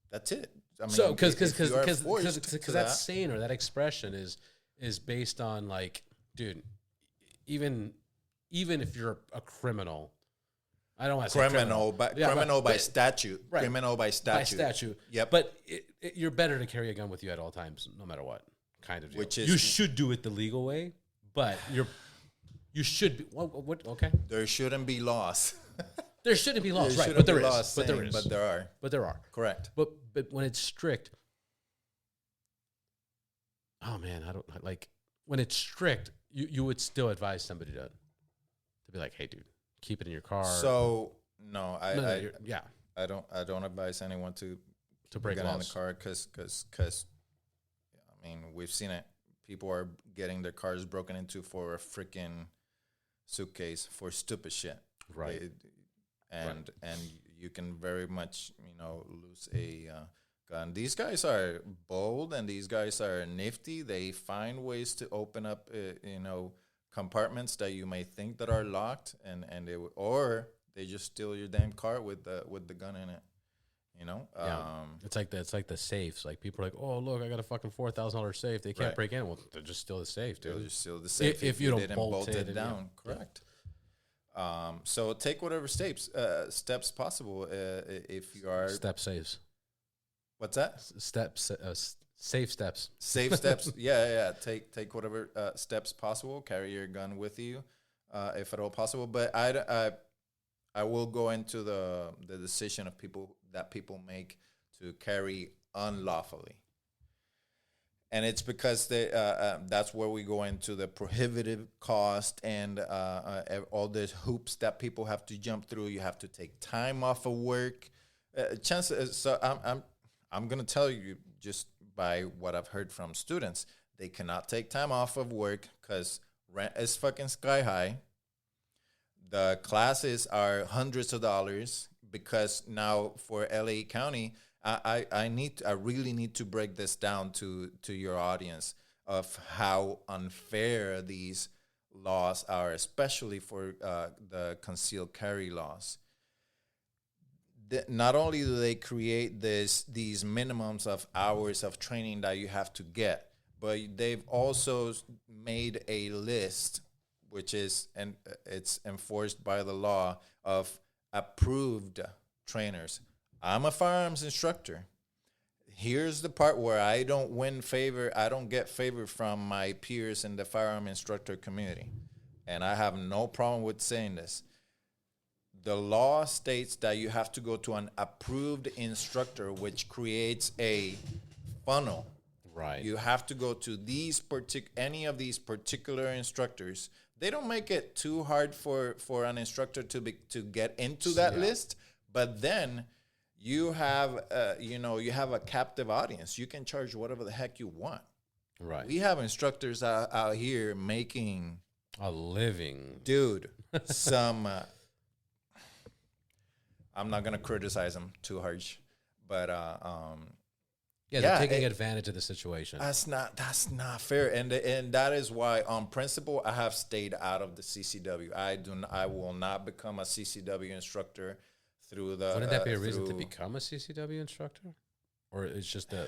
That's it. I mean, so because that saying or that expression is based on like, dude, even if you're a criminal, I don't want to say criminal by statute. Right. Criminal by statute. By statute. Yep. But you're better to carry a gun with you at all times, no matter what kind of deal. You should do it the legal way, but you should be. What? Okay. There shouldn't be laws. There shouldn't be laws, right? But there is. But there are. Correct. But when it's strict, oh man, I don't like when it's strict. You would still advise somebody to be like, hey, dude, keep it in your car. So no, I don't advise anyone to break get laws in the car because I mean we've seen it. People are getting their cars broken into for a freaking suitcase for stupid shit, right? And you can very much lose a gun. These guys are bold and these guys are nifty. They find ways to open up compartments that you may think that are locked, and They just steal your damn car with the gun in it. You know, it's like the safes. Like people are like, oh look, I got a fucking $4,000 safe. They can't break in. Well, they'll just steal the safe, dude. They'll just steal the safe if you don't didn't bolt it down. Correct. So take whatever steps possible if you are step saves. What's that? Steps, safe steps. Safe steps. Yeah. Take whatever steps possible. Carry your gun with you, if at all possible. But I will go into the decision of people make to carry unlawfully, and it's because that's where we go into the prohibitive cost and all the hoops that people have to jump through. You have to take time off of work. Chances. So I'm gonna tell you just by what I've heard from students, they cannot take time off of work because rent is fucking sky high. The classes are hundreds of dollars because now for LA County, I really need to break this down to your audience of how unfair these laws are, especially for the concealed carry laws. Not only do they create these minimums of hours of training that you have to get, but they've also made a list, which is, and it's enforced by the law, of approved trainers. I'm a firearms instructor. Here's the part where I don't get favor from my peers in the firearm instructor community. And I have no problem with saying this. The law states that you have to go to an approved instructor, which creates a funnel. Right. You have to go to any of these particular instructors. They don't make it too hard for an instructor to get into that list, but then you have you have a captive audience. You can charge whatever the heck you want. Right. We have instructors out here making a living, dude. Some I'm not gonna criticize them too harsh, but they're taking advantage of the situation. That's not fair, and that is why, on principle, I have stayed out of the CCW. I will not become a CCW instructor through the. Wouldn't that be a reason to become a CCW instructor, or it's just a?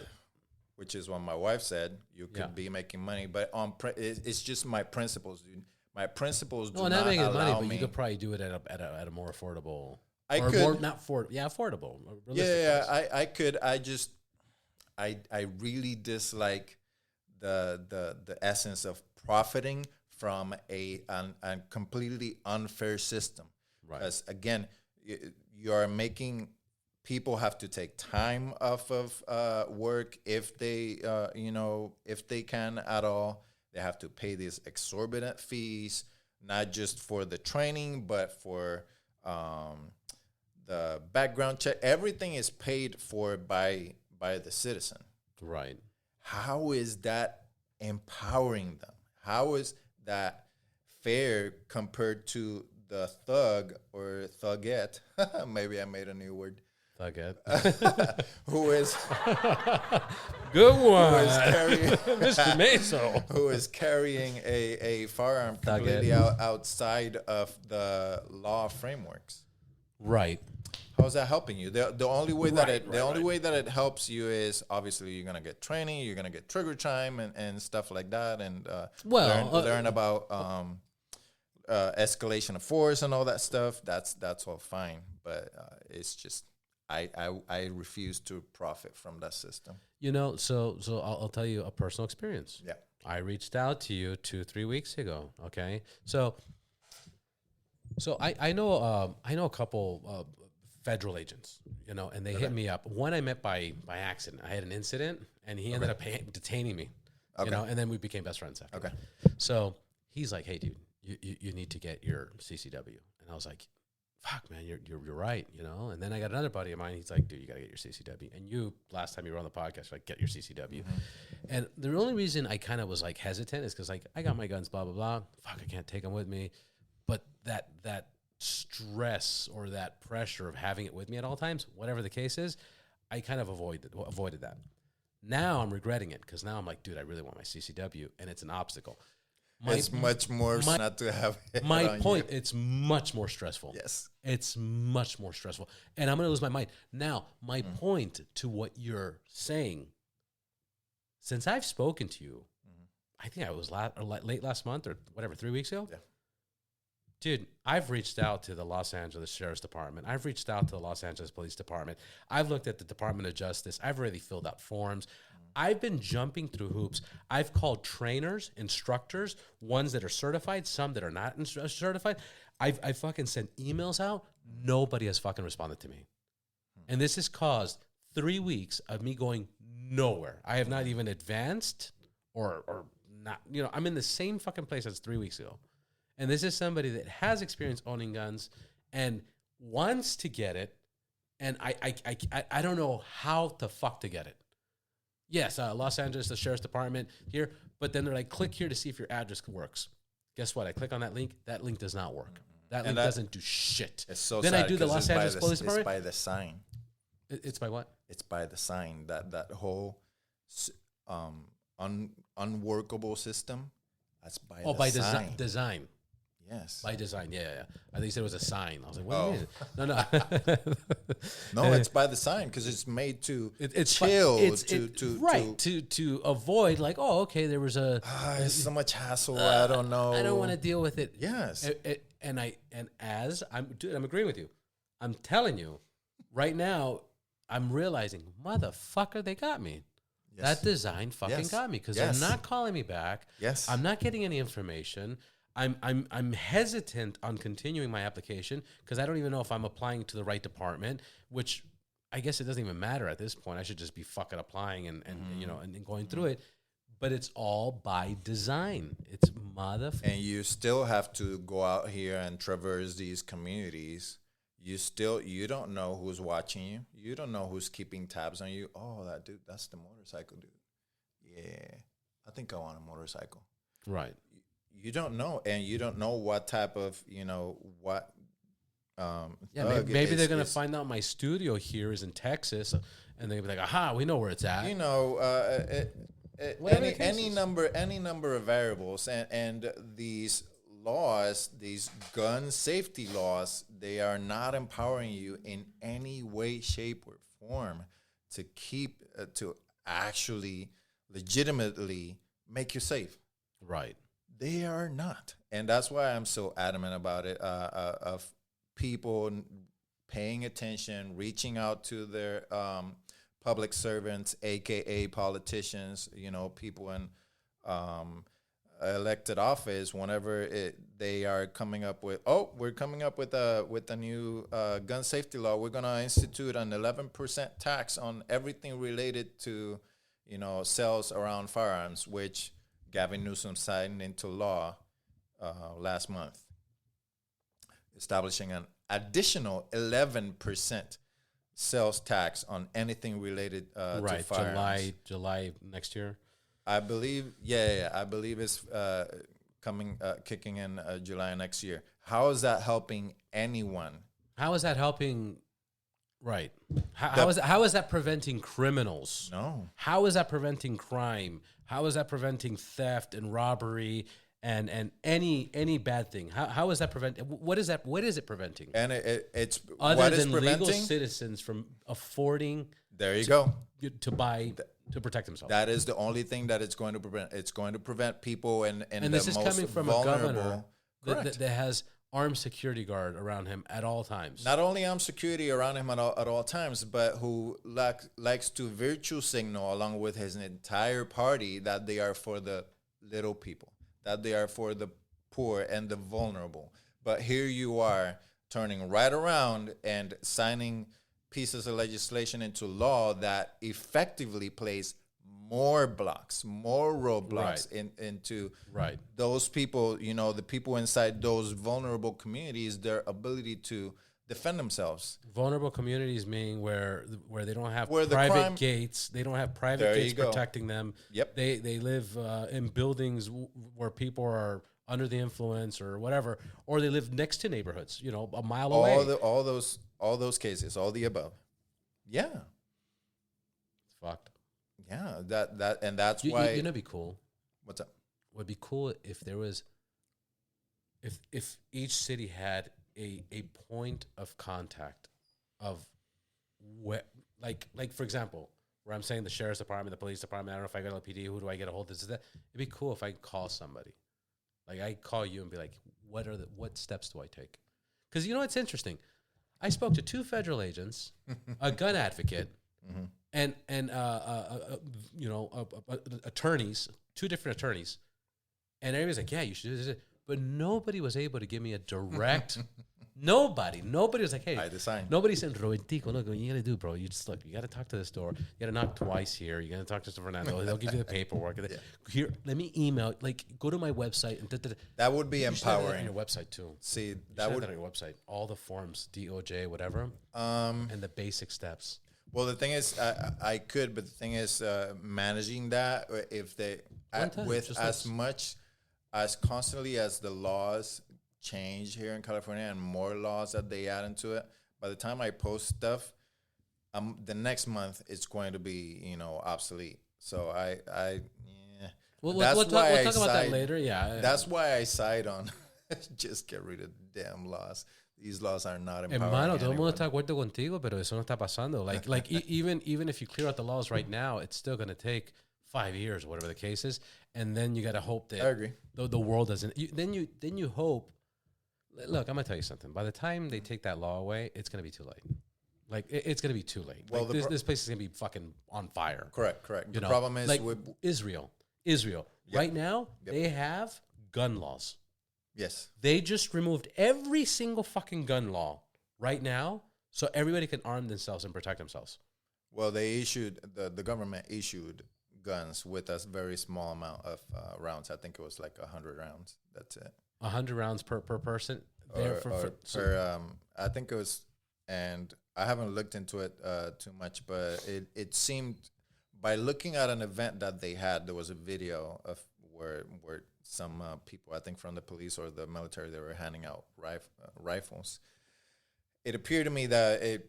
Which is what my wife said. You could be making money, but it's just my principles, dude. My principles do not making allow money, me. but you could probably do it at a more affordable. Affordable. I could. I really dislike the essence of profiting from a completely unfair system. Right. Because again, you are making people have to take time off of work if they if they can at all. They have to pay these exorbitant fees, not just for the training, but for the background check. Everything is paid for by the citizen. Right. How is that empowering them? How is that fair compared to the thug or thuggette? Maybe I made a new word. Thuggette. Who is good one? Who is carrying Mr. Mayso? Who is carrying a firearm completely outside of the law frameworks? Right. How's that helping you? The only way that it helps you is obviously you're gonna get training, you're gonna get trigger time and stuff like that, and learn about escalation of force and all that stuff. That's all fine, but it's just I refuse to profit from that system. So I'll tell you a personal experience. Yeah, I reached out to you 2-3 weeks ago. Okay, so I know a couple federal agents, and they hit me up. One I met by accident. I had an incident, and he ended up detaining me, and then we became best friends after. Okay. So he's like, "Hey, dude, you need to get your CCW," and I was like, "Fuck, man, you're right," And then I got another buddy of mine. He's like, "Dude, you gotta get your CCW." And you, last time you were on the podcast, you're like, "Get your CCW." Mm-hmm. And the only reason I kind of was like hesitant is because I got my guns, blah blah blah. Fuck, I can't take them with me. But that stress or that pressure of having it with me at all times, whatever the case is, I kind of avoided that. Now I'm regretting it because now I'm like, dude, I really want my CCW, and it's an obstacle. It's much more not to have it my on point. you. It's much more stressful. Yes. It's much more stressful, and I'm going to lose my mind. Now, my point to what you're saying, since I've spoken to you, I think I was late last month or whatever, 3 weeks ago. Yeah. Dude, I've reached out to the Los Angeles Sheriff's Department. I've reached out to the Los Angeles Police Department. I've looked at the Department of Justice. I've already filled out forms. I've been jumping through hoops. I've called trainers, instructors, ones that are certified, some that are not certified. I've fucking sent emails out. Nobody has fucking responded to me. And this has caused 3 weeks of me going nowhere. I have not even advanced or not, I'm in the same fucking place as 3 weeks ago. And this is somebody that has experience owning guns and wants to get it. And I don't know how the fuck to get it. Yes, Los Angeles, the Sheriff's Department here. But then they're like, click here to see if your address works. Guess what? I click on that link. That link does not work. That link doesn't do shit. It's so then sad I do the Los Angeles Police Department. It's by the sign. It's by what? It's by the sign. That whole unworkable system. That's by the by sign. design. Yes. By design, yeah. I think you said it was a sign. I was like, what do you mean? No. No, it's by the sign because it's made to it's chill. To avoid like, oh, okay, there was it's so much hassle. I don't know. I don't want to deal with it. Yes. I'm agreeing with you. I'm telling you, right now, I'm realizing, motherfucker, they got me. Yes. That design fucking got me because they're not calling me back. Yes. I'm not getting any information. I'm hesitant on continuing my application because I don't even know if I'm applying to the right department, which I guess it doesn't even matter at this point. I should just be fucking applying and going through it. But it's all by design. It's motherfucker. And you still have to go out here and traverse these communities. You don't know who's watching you. You don't know who's keeping tabs on you. Oh, that dude, that's the motorcycle dude. Yeah, I think I want a motorcycle. Right. You don't know, and you don't know what type of, what. Maybe they're gonna find out my studio here is in Texas, and they'll be like, "Aha, we know where it's at." Any number of variables, and these laws, these gun safety laws, they are not empowering you in any way, shape, or form to keep to actually legitimately make you safe. Right. They are not. And that's why I'm so adamant about it, of people paying attention, reaching out to their public servants, a.k.a. politicians, people in elected office, whenever they are coming up with, we're coming up with a new gun safety law. We're going to institute an 11% tax on everything related to, sales around firearms, which Gavin Newsom signed into law last month, establishing an additional 11% sales tax on anything related to firearms. July next year. I believe, I believe it's kicking in July next year. How is that helping anyone? How is that helping? Right. How is that preventing criminals? No. How is that preventing crime? How is that preventing theft and robbery and any bad thing? How is that preventing? What is that? What is it preventing? And it's other what than is preventing? Legal citizens from affording. There you go. To buy to protect themselves. That is the only thing that it's going to prevent. It's going to prevent people and this is coming from a governor that has armed security guard around him at all times. Not only armed security around him at all times, but who likes to virtue signal along with his entire party that they are for the little people, that they are for the poor and the vulnerable. But here you are turning right around and signing pieces of legislation into law that effectively place more blocks, more roadblocks into those people, the people inside those vulnerable communities, their ability to defend themselves. Vulnerable communities meaning where they don't have private gates. They don't have private gates protecting them. Yep. They live in buildings where people are under the influence or whatever, or they live next to neighborhoods, a mile away. All those cases, all the above. Yeah. It's fucked. Yeah, and that's why. It'd be cool. What's up? would be cool if there was, if each city had a point of contact of where, like for example, where I'm saying the sheriff's department, the police department, I don't know if I go to LPD, who do I get a hold of? This is that. It'd be cool if I could call somebody. Like I call you and be like, what steps do I take? Because you know what's interesting? I spoke to 2 federal agents, a gun advocate, and attorneys, 2 different attorneys, and everybody's like, yeah, you should do this. But nobody was able to give me a direct. Nobody was like, hey, I design. Nobody said, Robertico, look, what you gotta do, bro? You just look, you gotta talk to the store. You gotta knock twice here. You gotta talk to Fernando. They'll give you the paperwork. Here, let me email. Like, go to my website and that would be you empowering. on your website too. See, That would on your website. All the forms, DOJ, whatever, and the basic steps. Well, the thing is, I could, but the thing is, managing that if they with as much as constantly as the laws change here in California and more laws that they add into it. By the time I post stuff, the next month it's going to be obsolete. So We'll talk about that later. Yeah, that's why I side on just get rid of the damn laws. These laws are not empowering. Hermano, todo el mundo está acuerdo contigo, pero eso no está pasando. Like even if you clear out the laws right now, it's still going to take 5 years, whatever the case is, and then you got to hope that I agree. The world doesn't. Then you hope. Look, I'm gonna tell you something. By the time they take that law away, it's gonna be too late. Like it's gonna be too late. Well, like, this place is gonna be fucking on fire. Correct. The problem is like Israel. Yep. Right now, they have gun laws. Yes. They just removed every single fucking gun law right now, so everybody can arm themselves and protect themselves. Well, the government issued guns with a very small amount of rounds. I think it was like 100 rounds. That's it. 100 rounds per person. I think it was, and I haven't looked into it too much, but it seemed, by looking at an event that they had, there was a video of where some people, I think from the police or the military, they were handing out rifles. It appeared to me that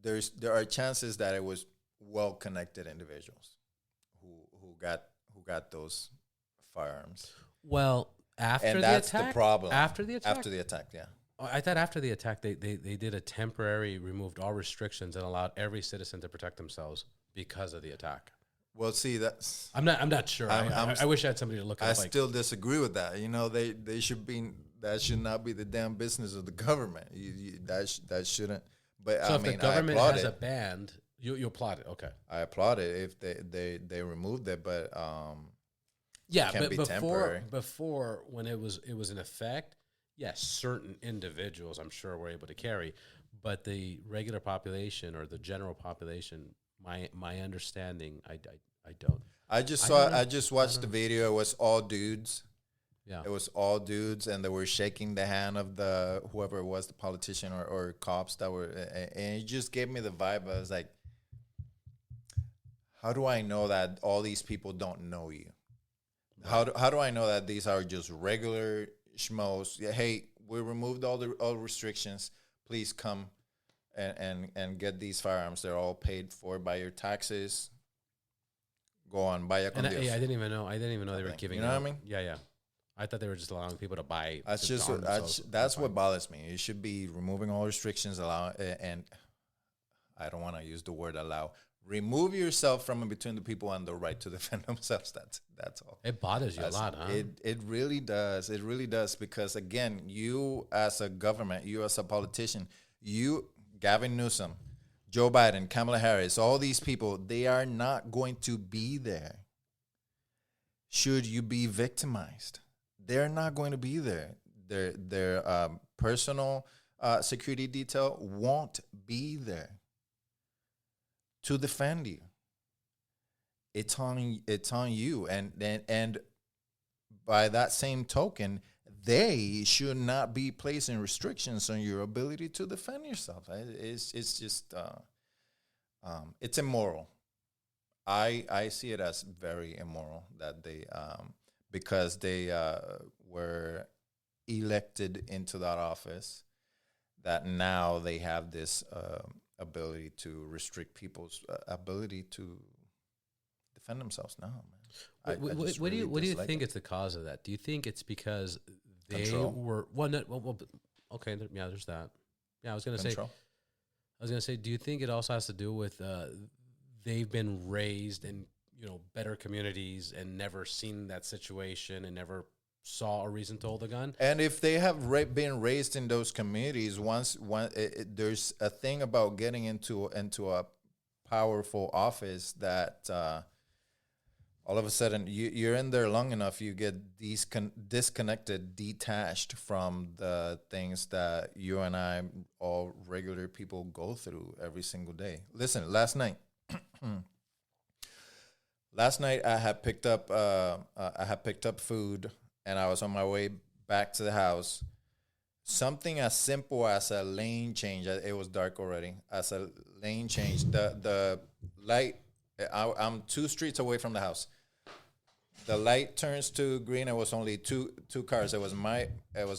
there are chances that it was well-connected individuals who got those firearms. Well, and that's the problem. After the attack, yeah. I thought after the attack, they did a temporary, removed all restrictions and allowed every citizen to protect themselves because of the attack. Well, see, that's... I'm not sure. I wish I had somebody to look at. I still disagree with that. They should be... That should not be the damn business of the government. That shouldn't... But so if the government has a band, you applaud it. Okay. I applaud it if they removed it, but... yeah, but before when it was in effect, yes, certain individuals I'm sure were able to carry, but the regular population or the general population, my understanding, I don't. I just watched the video. It was all dudes. Yeah, it was all dudes, and they were shaking the hand of whoever it was, the politician or cops that were, and it just gave me the vibe. I was like, how do I know that all these people don't know you? How do I know that these are just regular schmoes? Yeah, hey, we removed all restrictions. Please come and get these firearms. They're all paid for by your taxes. Go on, buy a. And I didn't even know they were giving. You know what I mean? Yeah. I thought they were just allowing people to buy. That's what bothers me. It should be removing all restrictions, and I don't want to use the word allow. Remove yourself from in between the people and the right to defend themselves. That's all. It bothers you a lot, huh? It really does. It really does, because again, you as a government, you as a politician, Gavin Newsom, Joe Biden, Kamala Harris, all these people, they are not going to be there. Should you be victimized? They're not going to be there. Their personal security detail won't be there to defend you. It's on you, and by that same token, they should not be placing restrictions on your ability to defend yourself. It's just it's immoral. I see it as very immoral that they because they were elected into that office, that now they have this ability to restrict people's ability to defend themselves now, man. What do you think it's the cause of that? Do you think it's because they Control. were okay? Yeah, there's that. Yeah, I was gonna say. Do you think it also has to do with they've been raised in better communities and never seen that situation and never saw a reason to hold a gun? And if they have been raised in those communities, there's a thing about getting into a powerful office that all of a sudden you're in there long enough, you get disconnected, detached from the things that you and I, all regular people, go through every single day. Listen, last night I had picked up food, and I was on my way back to the house. Something as simple as a lane change. It was dark already. As a lane change, the light. I'm 2 streets away from the house. The light turns to green. It was only two cars. It was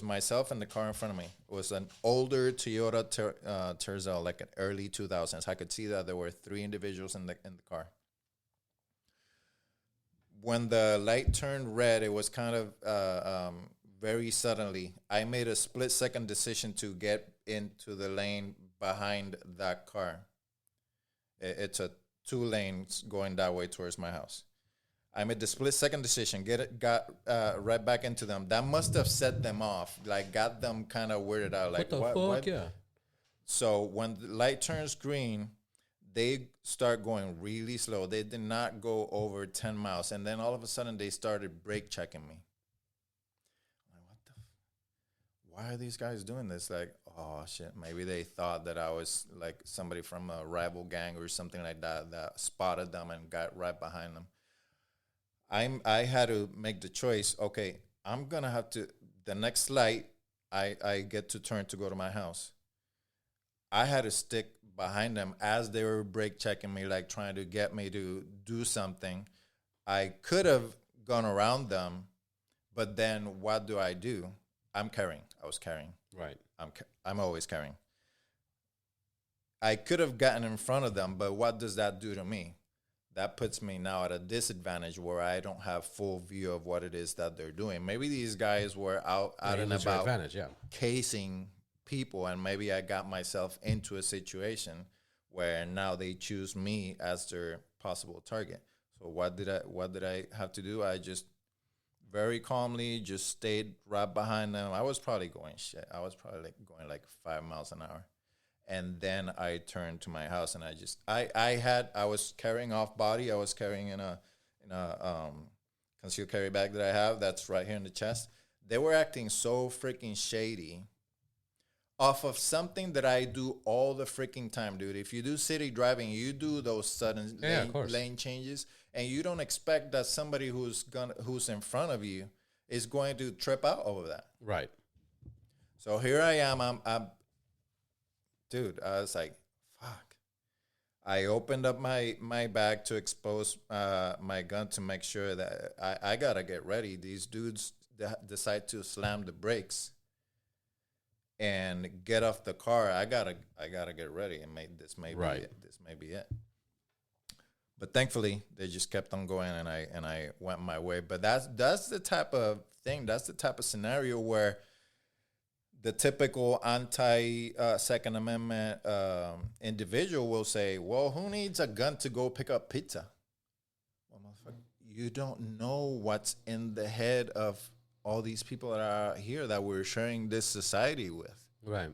myself and the car in front of me. It was an older Toyota Tercel, like an early 2000s. I could see that there were 3 individuals in the car. When the light turned red, it was kind of very suddenly. I made a split-second decision to get into the lane behind that car. It's a 2 lanes going that way towards my house. I made the split-second decision, got right back into them. That must have set them off, like got them kind of weirded out. Like, what the fuck? Yeah. So when the light turns green, they start going really slow. They did not go over 10 miles. And then all of a sudden, they started brake checking me. I'm like, why are these guys doing this? Like, oh, shit. Maybe they thought that I was like somebody from a rival gang or something like that spotted them and got right behind them. I had to make the choice. Okay, I'm going to have to, the next light, I get to turn to go to my house. I had to stick behind them as they were brake checking me, like trying to get me to do something. I could have gone around them, but then what do? I'm carrying. I was carrying. Right. I'm always carrying. I could have gotten in front of them, but what does that do to me? That puts me now at a disadvantage where I don't have full view of what it is that they're doing. Maybe these guys were out and about casing people, and maybe I got myself into a situation where now they choose me as their possible target. So what did I have to do? I just very calmly just stayed right behind them. I was probably going going like 5 miles an hour. And then I turned to my house, and I was carrying off body. I was carrying in a concealed carry bag that I have that's right here in the chest. They were acting so freaking shady off of something that I do all the freaking time, dude. If you do city driving, you do those sudden lane changes, and you don't expect that somebody who's in front of you is going to trip out over that. Right. So here I am. Dude, I was like, fuck. I opened up my bag to expose my gun to make sure that I got to get ready. These dudes decide to slam the brakes and get off the car. I gotta get ready, and this may be it. But thankfully, they just kept on going, and I went my way. But that's the type of thing. That's the type of scenario where the typical anti-Second Amendment individual will say, well, who needs a gun to go pick up pizza? Well, motherfucker, you don't know what's in the head of all these people that are out here that we're sharing this society with. Right.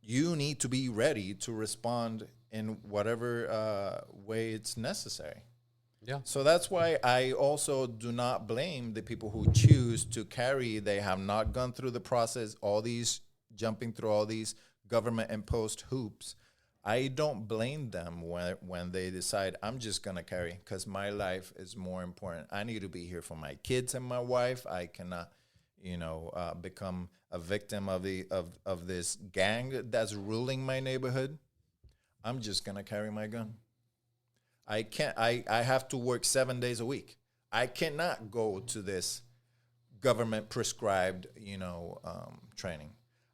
You need to be ready to respond in whatever way it's necessary. Yeah. So that's why I also do not blame the people who choose to carry. They have not gone through the process, jumping through all these government-imposed hoops. I don't blame them when they decide, I'm just going to carry because my life is more important. I need to be here for my kids and my wife. I cannot, become a victim of this gang that's ruling my neighborhood. I'm just going to carry my gun. I can't. I have to work 7 days a week. I cannot go to this government prescribed, training.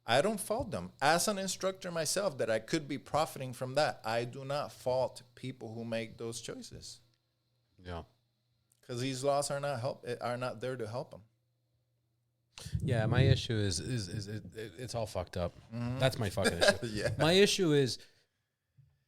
I don't fault them. As an instructor myself, that I could be profiting from that, I do not fault people who make those choices. Yeah. Because these laws are not there to help them. Yeah, my issue is it's all fucked up. That's my fucking issue. Yeah. My issue is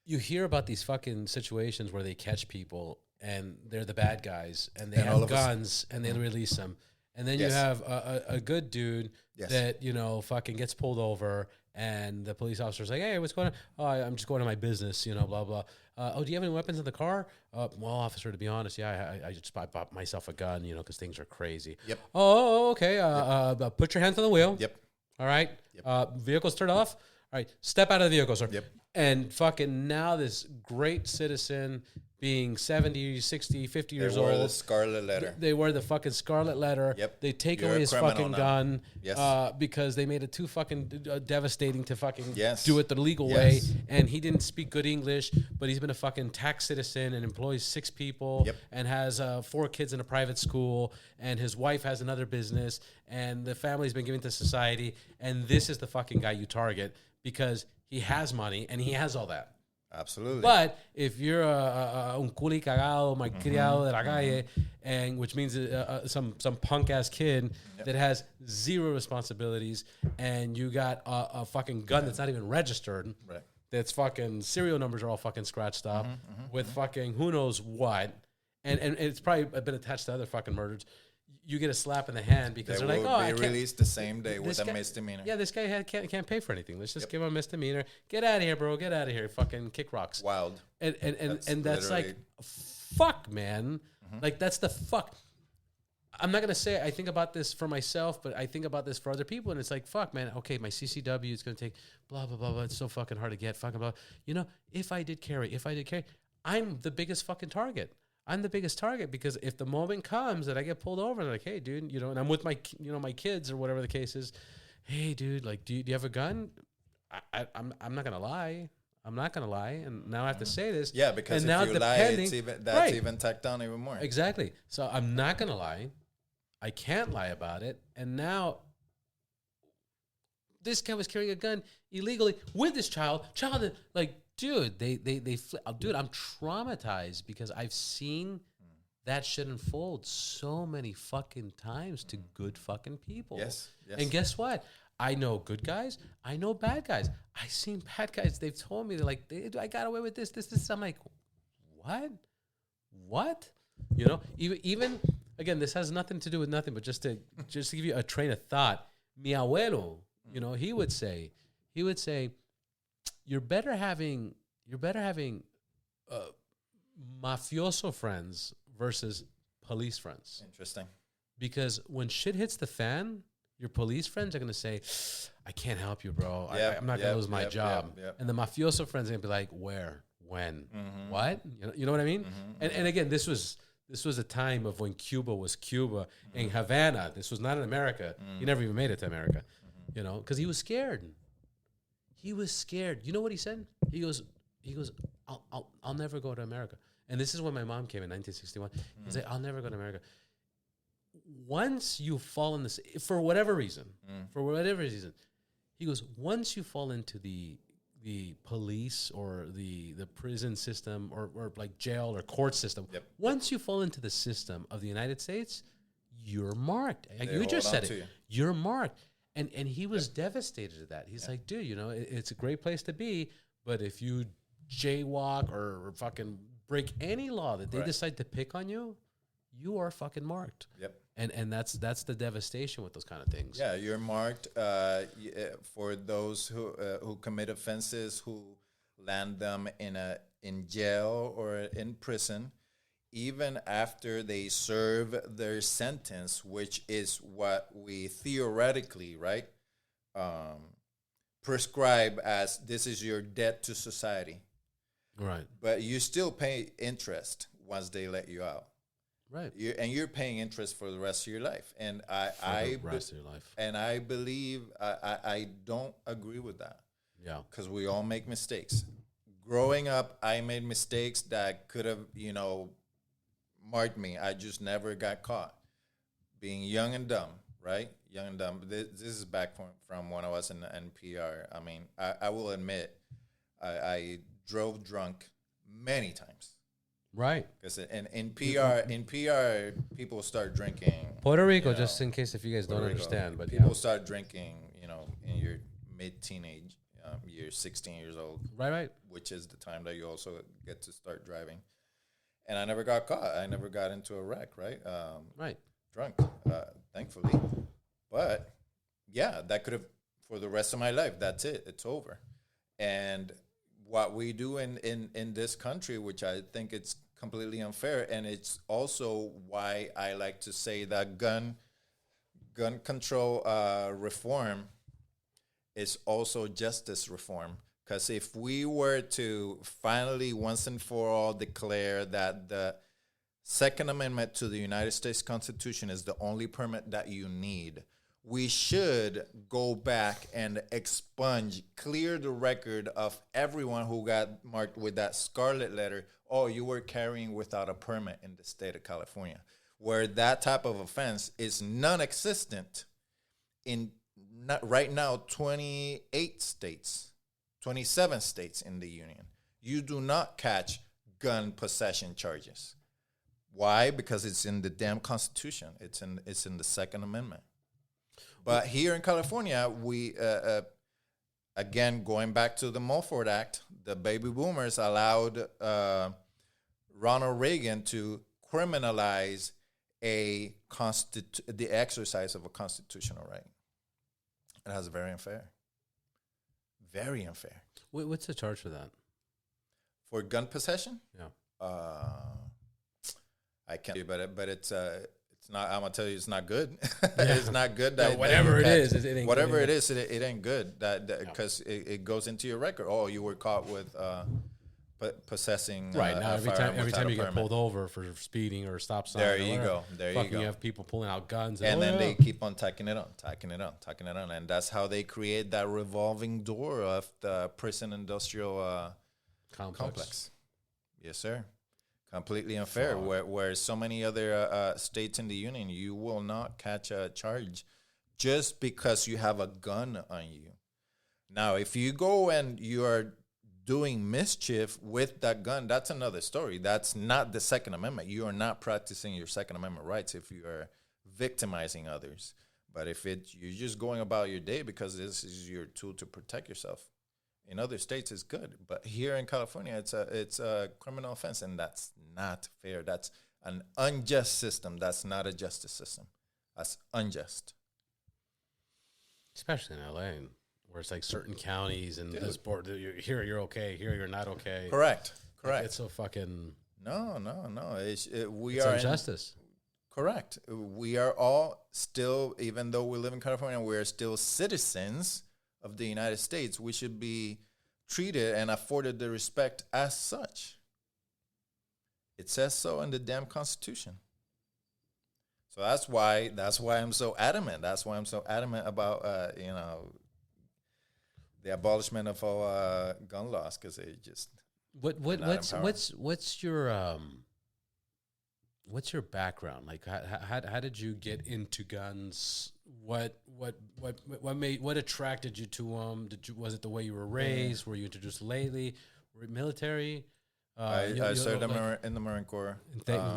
you hear about these fucking situations where they catch people and they're the bad guys and they have guns and they release them. And then you have a good dude that, you know, fucking gets pulled over and the police officer's like, hey, what's going on? Oh, I'm just going to my business, you know, blah, blah. Oh, do you have any weapons in the car? Well, officer, to be honest, yeah, I just bought myself a gun, you know, because things are crazy. Yep. Oh, okay. Put your hands on the wheel. Yep. All right. Yep. Vehicle's turned off. All right. Step out of the vehicle, sir. Yep. And fucking now this great citizen being 70, 60, 50 years old. They wear the scarlet letter. They wear the fucking scarlet letter. Yep. They take away his fucking gun yes. Because they made it too fucking devastating to fucking yes. do it the legal yes. way. And he didn't speak good English, but he's been a fucking tax citizen and employs 6 people yep. and has 4 kids in a private school. And his wife has another business. And the family's been given to society. And this is the fucking guy you target because he has money and he has all that. Absolutely. But if you're un culi cagado, malcriado de la calle, and which means some punk ass kid yep. that has 0 responsibilities, and you got a fucking gun that's not even registered, right. that's fucking serial numbers are all fucking scratched up with fucking who knows what, and it's probably been attached to other fucking murders. You get a slap in the hand because they're like, oh, I can't. Released the same day with a misdemeanor. Yeah, this guy can't pay for anything. Let's just give him a misdemeanor. Get out of here, bro. Get out of here. Fucking kick rocks. Wild. And that's like, fuck, man. Like, that's the fuck. I'm not going to say I think about this for myself, but I think about this for other people. And it's like, fuck, man. Okay, my CCW is going to take blah, blah, blah, blah. It's so fucking hard to get. Fucking blah. You know, if I did carry, I'm the biggest fucking target. I'm the biggest target because if the moment comes that I get pulled over and they're like, hey, dude, you know, and I'm with my, you know, my kids or whatever the case is, hey, dude, like, do you have a gun? I'm not gonna lie. I'm not gonna lie, and now I have to say this. Yeah, because and if now you lie, it's right. even tacked on even more. Exactly. So I'm not gonna lie. I can't lie about it, and now this guy was carrying a gun illegally with this child. Like. Dude, dude, I'm traumatized because I've seen that shit unfold so many fucking times to good fucking people. Yes. And guess what? I know good guys. I know bad guys. I've seen bad guys. They've told me, they're like, I got away with this. I'm like, what? You know, even again, this has nothing to do with nothing, but just to give you a train of thought. Mi abuelo, you know, he would say, you're better having mafioso friends versus police friends. Interesting. Because when shit hits the fan, your police friends are going to say, I can't help you, bro. I'm not going to lose my job. Yep. And the mafioso friends are going to be like, where, when, what? You know what I mean? And again, this was a time of when Cuba was Cuba. In Havana, this was not in America. He never even made it to America, you know, because he was scared. He was scared. You know what he said? He goes, I'll never go to America. And this is when my mom came in 1961. He's like, I'll never go to America. Once you fall in this, for whatever reason, he goes, once you fall into the police or the prison system or like jail or court system, once you fall into the system of the United States, you're marked. You just said it. You're marked. And he was devastated at that. He's like, dude, you know, it's a great place to be, but if you jaywalk or fucking break any law that they decide to pick on you, you are fucking marked. Yep. And that's the devastation with those kind of things. Yeah, you're marked for those who commit offenses, who land them in jail or in prison. Even after they serve their sentence, which is what we theoretically, right, prescribe as this is your debt to society. Right. But you still pay interest once they let you out. Right. You're paying interest for the rest of your life. And I believe I don't agree with that. Yeah. Because we all make mistakes. Growing up, I made mistakes that could have, marked me. I just never got caught. Being young and dumb, right? young and dumb. This is back from when I was in NPR. I mean, I will admit, I drove drunk many times. Right. Because in PR, people start drinking. Puerto Rico, just in case if you guys don't understand, but people start drinking, in your mid-teenage years, 16 years old. Right. Which is the time that you also get to start driving. And I never got caught. I never got into a wreck, right? Right. Drunk, thankfully. But, yeah, that could have, for the rest of my life, that's it. It's over. And what we do in this country, which I think it's completely unfair, and it's also why I like to say that gun control reform is also justice reform. Because if we were to finally once and for all declare that the Second Amendment to the United States Constitution is the only permit that you need, we should go back and clear the record of everyone who got marked with that scarlet letter. Oh, you were carrying without a permit in the state of California, where that type of offense is non-existent in right now 28 states, 27 states in the union. You do not catch gun possession charges. Why? Because it's in the damn Constitution. It's in the Second Amendment. But here in California, we, again, going back to the Mulford Act, the baby boomers allowed Ronald Reagan to criminalize the exercise of a constitutional right. And that's very unfair. Very unfair. What's the charge for that? For gun possession? Yeah. I can't, but it's not. I'm gonna tell you, it's not good. It's not good. That whatever it is, it ain't good. Because it goes into your record. Oh, you were caught with possessing. Right now, every time you get pulled over for speeding or stop sign. There you go. You have people pulling out guns, and then they keep on tacking it on, and that's how they create that revolving door of the prison industrial complex. Yes, sir. Completely unfair. Where so many other states in the union, you will not catch a charge just because you have a gun on you. Now, if you go and you are doing mischief with that gun, that's another story. That's not the Second Amendment. You are not practicing your Second Amendment rights if you are victimizing others. But if you're just going about your day because this is your tool to protect yourself. In other states, it's good, but here in California, it's a criminal offense, and that's not fair. That's an unjust system. That's not a justice system. That's unjust. Especially in LA, where it's like certain counties and this board. Here you're okay. Here you're not okay. Correct. It's so fucking no. It's injustice. Correct. We are all still, even though we live in California, we are still citizens of the United States. We should be treated and afforded the respect as such. It says so in the damn Constitution. So that's why I'm so adamant. That's why I'm so adamant about the abolishment of all gun laws, because it just what's your background? Like, how did you get into guns? What attracted you to them? Was it the way you were raised? Were you introduced lately? Were you military? I served in the Marine Corps.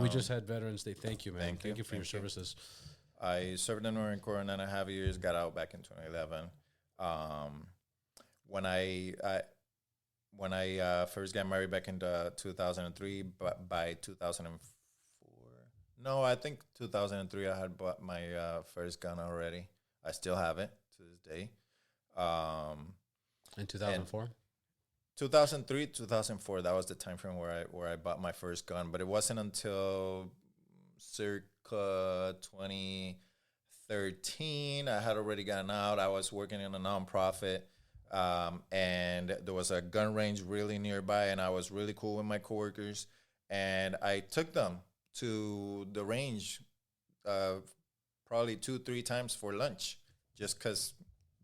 We just had Veterans Day. Thank you, man. Thank you for your services. I served in the Marine Corps 9.5 years. Got out back in 2011. When I first got married back in 2003, but by 2004. No, I think 2003 I had bought my first gun already. I still have it to this day. In 2004? 2003, 2004, that was the time frame where I bought my first gun. But it wasn't until circa 2013 I had already gotten out. I was working in a nonprofit, and there was a gun range really nearby, and I was really cool with my coworkers. And I took them to the range probably 2-3 times for lunch, just because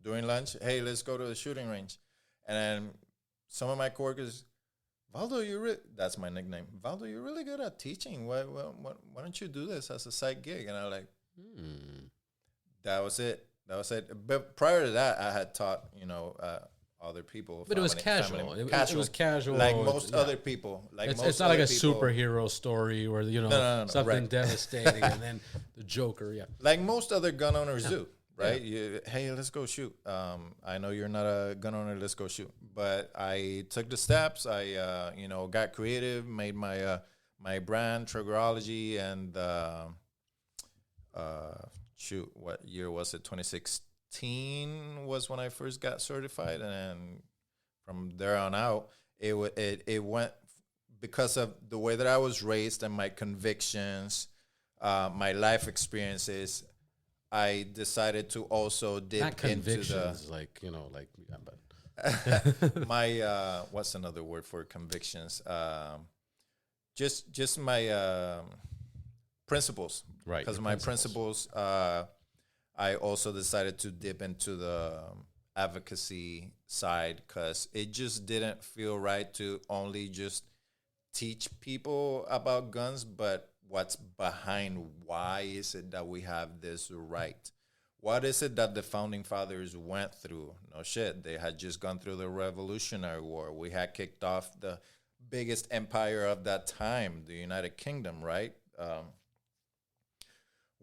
during lunch, hey, let's go to the shooting range. And then some of my coworkers, Valdo, that's my nickname. Valdo, you're really good at teaching. Why don't you do this as a side gig? And I'm like, That was it. But prior to that, I had taught, other people. But it was casual. It was casual. Like most other people. It's not like a superhero story where, No, something right. devastating and then the Joker, yeah. Like most other gun owners do, right? Hey, let's go shoot. I know you're not a gun owner. Let's go shoot. But I took the steps. I, got creative, made my my brand, Triggerology, and what year was it? 2016 was when I first got certified, and from there on out, it went because of the way that I was raised and my convictions, my life experiences. I decided to also dip Not convictions, but my what's another word for convictions? Just my principles, right? Because my principles. I also decided to dip into the advocacy side because it just didn't feel right to only just teach people about guns, but what's behind why is it that we have this right? What is it that the founding fathers went through? No shit. They had just gone through the Revolutionary War. We had kicked off the biggest empire of that time, the United Kingdom, right?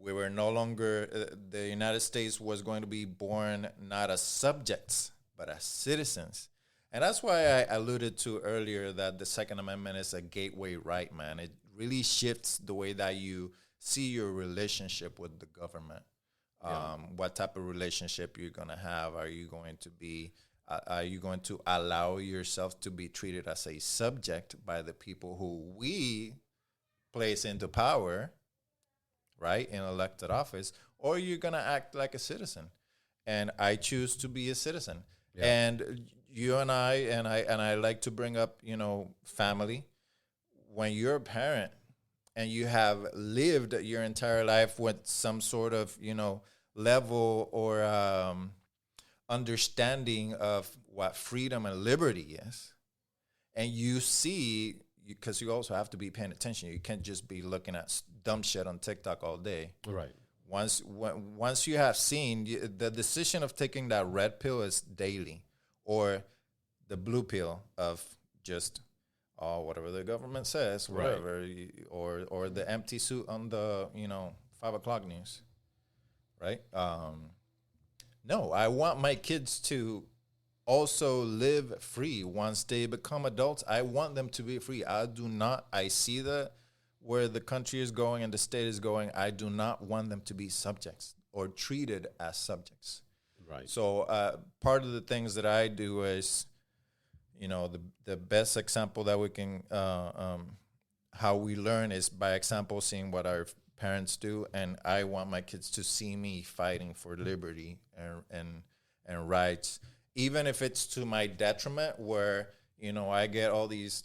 We were no longer, the United States was going to be born not as subjects, but as citizens. And that's why I alluded to earlier that the Second Amendment is a gateway right, man. It really shifts the way that you see your relationship with the government. What type of relationship you're going to have. Are you going to allow yourself to be treated as a subject by the people who we place into power, right, in elected office, or you're going to act like a citizen? And I choose to be a citizen. Yeah. And you and I like to bring up, family. When you're a parent and you have lived your entire life with some sort of, level or understanding of what freedom and liberty is, and you see, because you also have to be paying attention. You can't just be looking at dumb shit on TikTok all day. Right. Once you have seen, the decision of taking that red pill is daily, or the blue pill of just whatever the government says, whatever, right. or the empty suit on the 5 o'clock news, right? No, I want my kids to also live free. Once they become adults, I want them to be free. I see that where the country is going and the state is going. I do not want them to be subjects or treated as subjects. Right. So part of the things that I do is, the best example that we can, how we learn is by example, seeing what our parents do. And I want my kids to see me fighting for liberty and rights, even if it's to my detriment, where, I get all these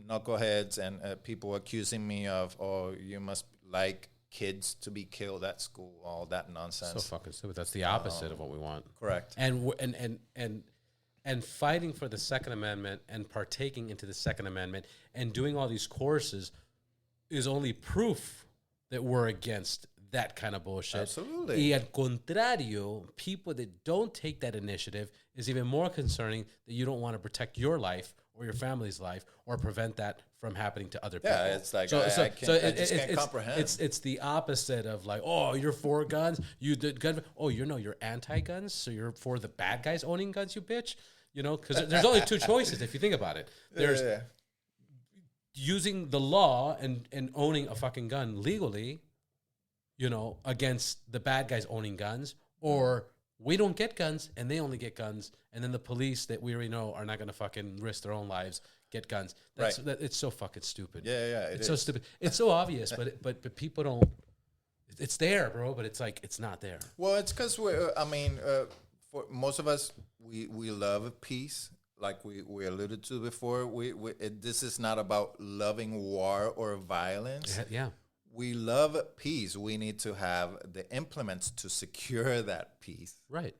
knuckleheads and people accusing me of, oh, you must like kids to be killed at school, all that nonsense. So fucking stupid. That's the opposite of what we want. Correct. And fighting for the Second Amendment and partaking into the Second Amendment and doing all these courses is only proof that we're against that kind of bullshit. Absolutely. Y al contrario, people that don't take that initiative is even more concerning, that you don't want to protect your life or your family's life or prevent that from happening to other people. Yeah, it's like I just can't comprehend. It's the opposite of like, oh, you're for guns, you did gun. Oh, you're anti-guns, so you're for the bad guys owning guns, you bitch. Because there's only two choices if you think about it. There's using the law and owning a fucking gun legally, against the bad guys owning guns, or we don't get guns and they only get guns, and then the police that we already know are not going to fucking risk their own lives get guns. It's so fucking stupid. Yeah, it's so stupid. It's so obvious, but people don't. It's there, bro, but it's like it's not there. Well, it's because for most of us, we love peace. Like we alluded to before, this is not about loving war or violence. Yeah. We love peace. We need to have the implements to secure that peace. Right.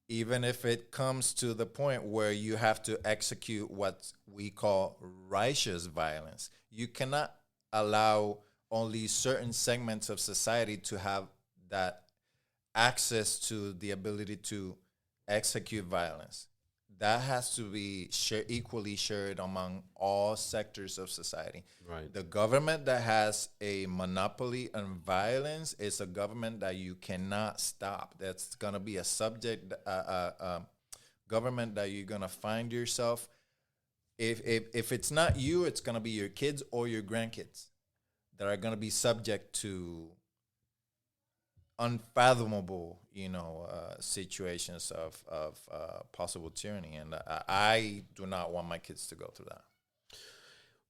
Even if it comes to the point where you have to execute what we call righteous violence. You cannot allow only certain segments of society to have that access to the ability to execute violence. That has to be equally shared among all sectors of society. Right. The government that has a monopoly on violence is a government that you cannot stop. That's going to be a subject, government that you're going to find yourself. If it's not you, it's going to be your kids or your grandkids that are going to be subject to unfathomable, situations of possible tyranny, and I do not want my kids to go through that.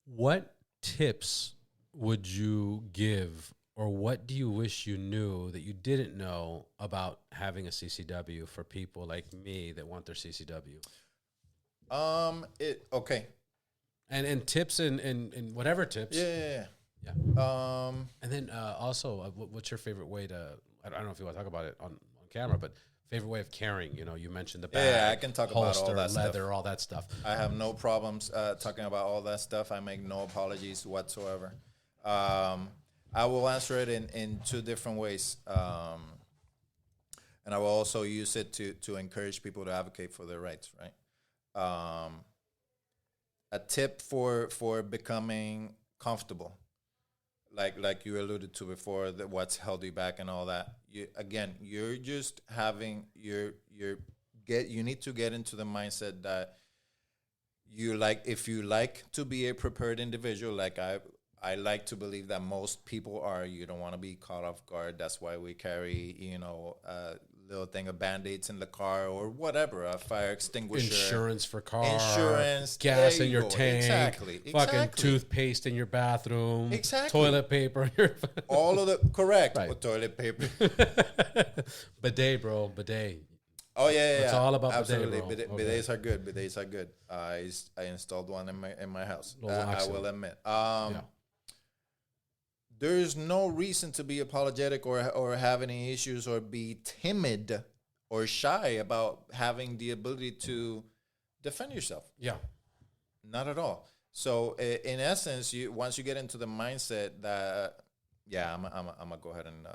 What tips would you give, or what do you wish you knew that you didn't know about having a CCW for people like me that want their CCW? Okay. And tips and whatever tips. Yeah. And then also, what's your favorite way to? I don't know if you want to talk about it on camera, but favorite way of carrying. You mentioned the bag. Yeah, I can talk holster, about all that leather, stuff. all that stuff. I have no problems talking about all that stuff. I make no apologies whatsoever. I will answer it in two different ways, and I will also use it to encourage people to advocate for their rights. Right. A tip for becoming comfortable. Like you alluded to before, that what's held you back and all that. You're just having you need to get into the mindset that if you like to be a prepared individual, like I like to believe that most people are. You don't want to be caught off guard. That's why we carry a little thing of Band-Aids in the car or whatever, a fire extinguisher, insurance for car, insurance, gas in your tank, exactly, fucking toothpaste in your bathroom, exactly, toilet paper, all of the correct right. Toilet paper, bidet, bro, bidet. Oh yeah. It's all about absolutely. bidet, bro. Bidets are good. Bidets are good. I installed one in my house. I will admit. There's no reason to be apologetic or have any issues or be timid or shy about having the ability to defend yourself. Yeah. Not at all. So in essence, once you get into the mindset that, I'm gonna go ahead and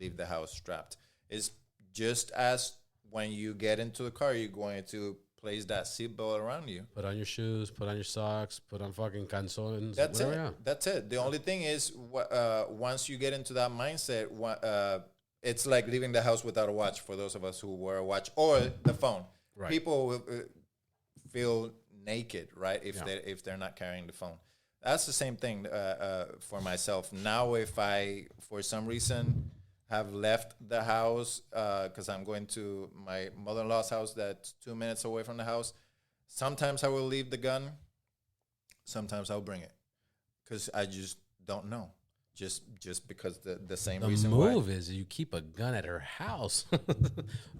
leave the house strapped. It's just as when you get into the car, you're going to place that seatbelt around you. Put on your shoes, put on your socks, put on fucking calzones. That's it. That's it. The only thing is, once you get into that mindset, it's like leaving the house without a watch for those of us who wear a watch or the phone. Right. People feel naked, right? If they're not carrying the phone. That's the same thing for myself. Now, if I, for some reason, have left the house because I'm going to my mother-in-law's house that's 2 minutes away from the house. Sometimes I will leave the gun. Sometimes I'll bring it because I just don't know. Just because the same reason why. The move is you keep a gun at her house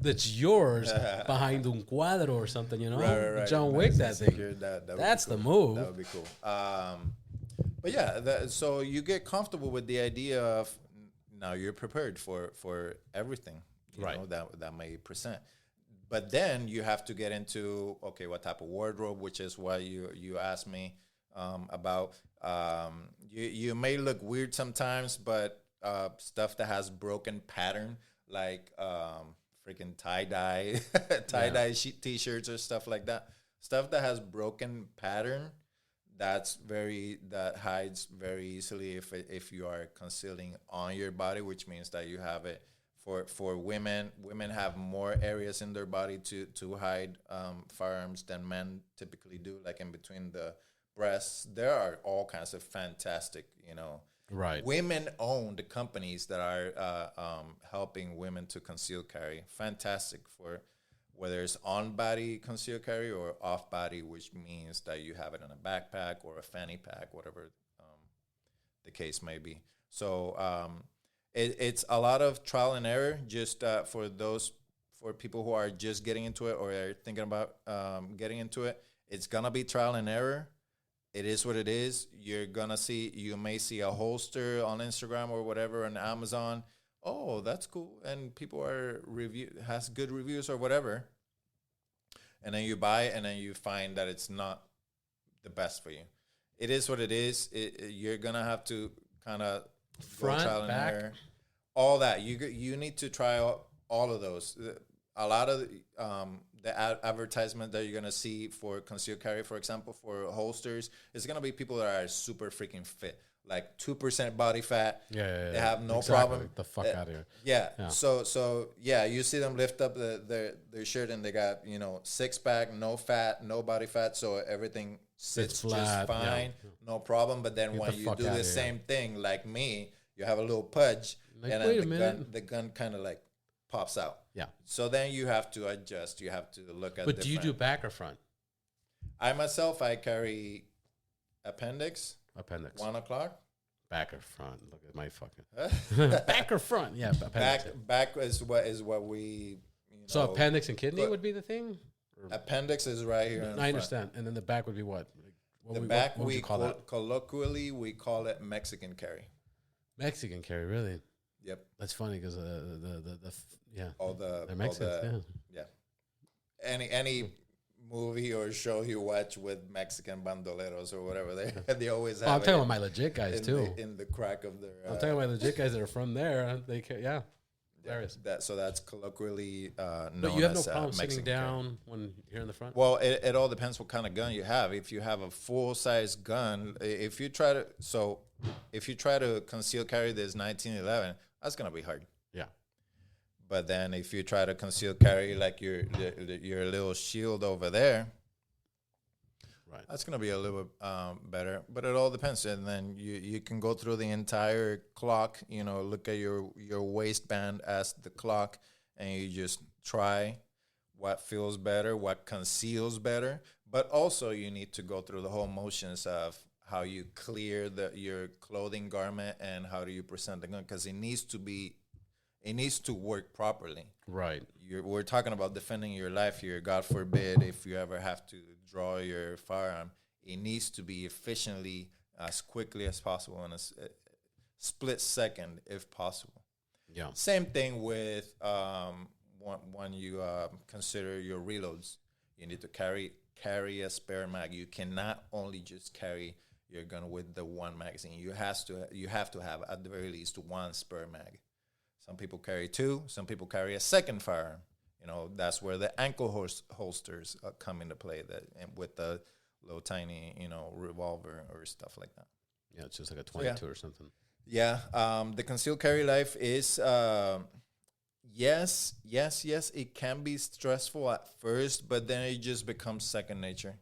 that's yours behind un cuadro or something, Right. John Wick, that thing. That's cool. the move. That would be cool. But yeah, so you get comfortable with the idea of now you're prepared for everything, right? That may present. But then you have to get into, okay, what type of wardrobe, which is why you asked me about. You may look weird sometimes, but stuff that has broken pattern, like freaking tie-dye T-shirts or stuff like that. Stuff that has broken pattern, that hides very easily if you are concealing on your body, which means that you have it. For women have more areas in their body to hide firearms than men typically do, like in between the breasts. There are all kinds of fantastic, right, women-owned companies that are helping women to conceal carry. Fantastic for whether it's on-body concealed carry or off-body, which means that you have it in a backpack or a fanny pack, whatever the case may be. So it's a lot of trial and error, just for people who are just getting into it or are thinking about getting into it. It's going to be trial and error. It is what it is. You may see a holster on Instagram or whatever on Amazon. Oh, that's cool. And people has good reviews or whatever. And then you buy it and then you find that it's not the best for you. It is what it is. You're going to have to kind of front, back, error. All that. You need to try all of those. A lot of the advertisement that you're gonna see for concealed carry, for example, for holsters, is gonna be people that are super freaking fit, like 2% body fat. They have no problem. The fuck out of here. Yeah. So you see them lift up their shirt and they got 6-pack, no fat, no body fat, so everything sits flat, just fine, no problem. But then when you do the same thing, like me, you have a little pudge, like, and then the gun kind of like pops out. Yeah. So then you have to adjust. You have to look at. But do you do back or front? I myself, I carry appendix. 1 o'clock. Back or front? Look at my fucking back or front? Yeah, appendix. Back is what we. So appendix and kidney would be the thing. Appendix is right here. I understand, and then the back would be what? What would you call that? Colloquially, we call it Mexican carry. Mexican carry, really? Yep. That's funny because they're Mexicans. Any movie or show you watch with Mexican bandoleros or whatever, they always have. I'm talking about my legit guys too. In the crack of their. I'm talking about legit guys that are from there. So that's colloquially known. But you have no as, problem Mexican sitting down when you're in the front. Well, it all depends what kind of gun you have. If you have a full size gun, if you try to conceal carry this 1911, that's gonna be hard. Yeah. But then if you try to conceal carry like your little shield over there, right, that's going to be a little bit better. But it all depends. And then you can go through the entire clock, look at your waistband as the clock, and you just try what feels better, what conceals better. But also you need to go through the whole motions of how you clear your clothing garment and how do you present the gun, because it needs to work properly. Right. We're talking about defending your life here. God forbid if you ever have to draw your firearm, it needs to be efficiently, as quickly as possible, in a split second if possible. Yeah. Same thing with when you consider your reloads. You need to carry a spare mag. You cannot only just carry your gun with the one magazine. You have to have at the very least one spare mag. Some people carry 2. Some people carry a second firearm. That's where the ankle holsters come into play. And with the little tiny, revolver or stuff like that. Yeah, it's just like a 22 or something. Yeah, the concealed carry life is, yes, it can be stressful at first, but then it just becomes second nature.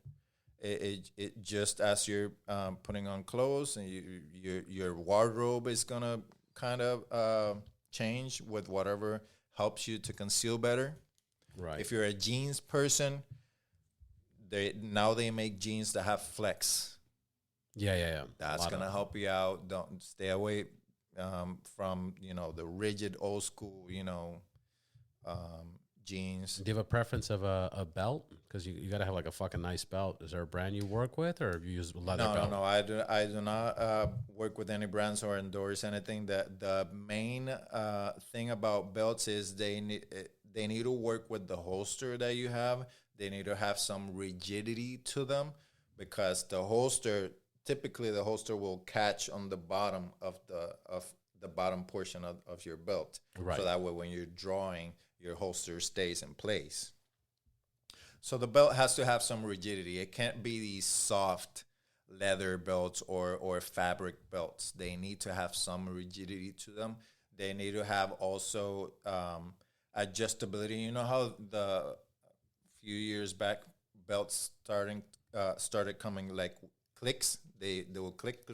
It just as you're putting on clothes and your wardrobe is gonna kind of change with whatever helps you to conceal better. Right. If you're a jeans person, they make jeans that have flex. Yeah. That's gonna help you out. Don't stay away from the rigid old school jeans. Do you have a preference of a belt? Because you got to have like a fucking nice belt. Is there a brand you work with, or you use leather belt? No. I do not work with any brands or endorse anything. The main thing about belts is they need to work with the holster that you have. They need to have some rigidity to them, because typically the holster will catch on the bottom of the bottom portion of your belt. Right. So that way when you're drawing, your holster stays in place. So the belt has to have some rigidity. It can't be these soft leather belts or fabric belts. They need to have some rigidity to them. They need to have also adjustability. You know how the few years back belts started coming like clicks? They will click.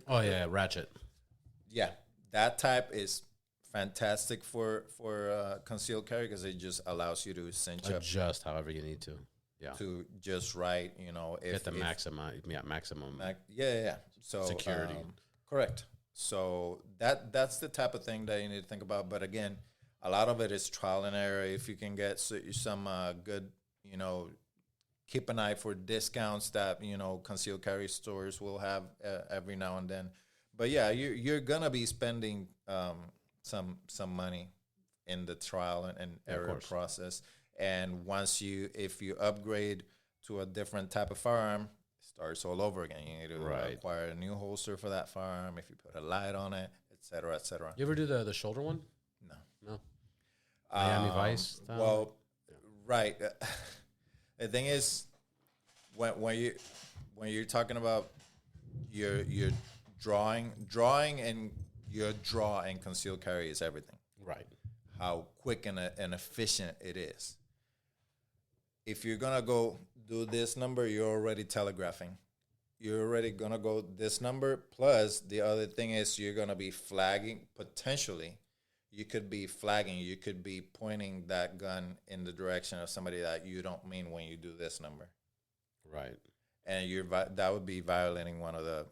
Oh, yeah, ratchet. Yeah, that type is fantastic for concealed carry, because it just allows you to adjust however you need to. Yeah. To just right, get the maximum. So security. Correct. So that's the type of thing that you need to think about. But again, a lot of it is trial and error. If you can get some good, keep an eye for discounts that concealed carry stores will have every now and then. But yeah, you're gonna be spending some money in the trial and error process. And if you upgrade to a different type of firearm, it starts all over again. You need to acquire a new holster for that firearm. If you put a light on it, et cetera, et cetera. You ever do the shoulder one? No. Miami Vice style? Well, right. The thing is, when you're talking about your drawing and your draw and concealed carry is everything. Right. How quick and efficient it is. If you're gonna go do this number, you're already telegraphing. You're already gonna go this number. Plus, the other thing is you're gonna be flagging potentially. You could be flagging. You could be pointing that gun in the direction of somebody that you don't mean when you do this number. Right. And that would be violating one of the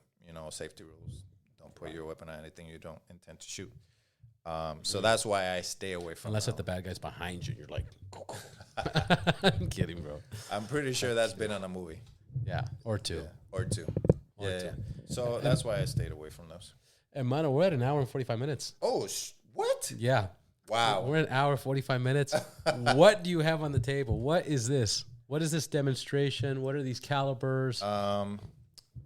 safety rules. Don't put your weapon on anything you don't intend to shoot. So that's why I stay away from. Unless if the bad guy's behind you, and you're like, go. I'm kidding, bro. I'm pretty sure that's been on a movie. Yeah, or two. Yeah. Or two. Or Yeah. two. So that's why I stayed away from those. And mine, we're at an hour and 45 minutes. Oh, what? Yeah. Wow. We're at an hour 45 minutes. What do you have on the table? What is this? What is this demonstration? What are these calibers?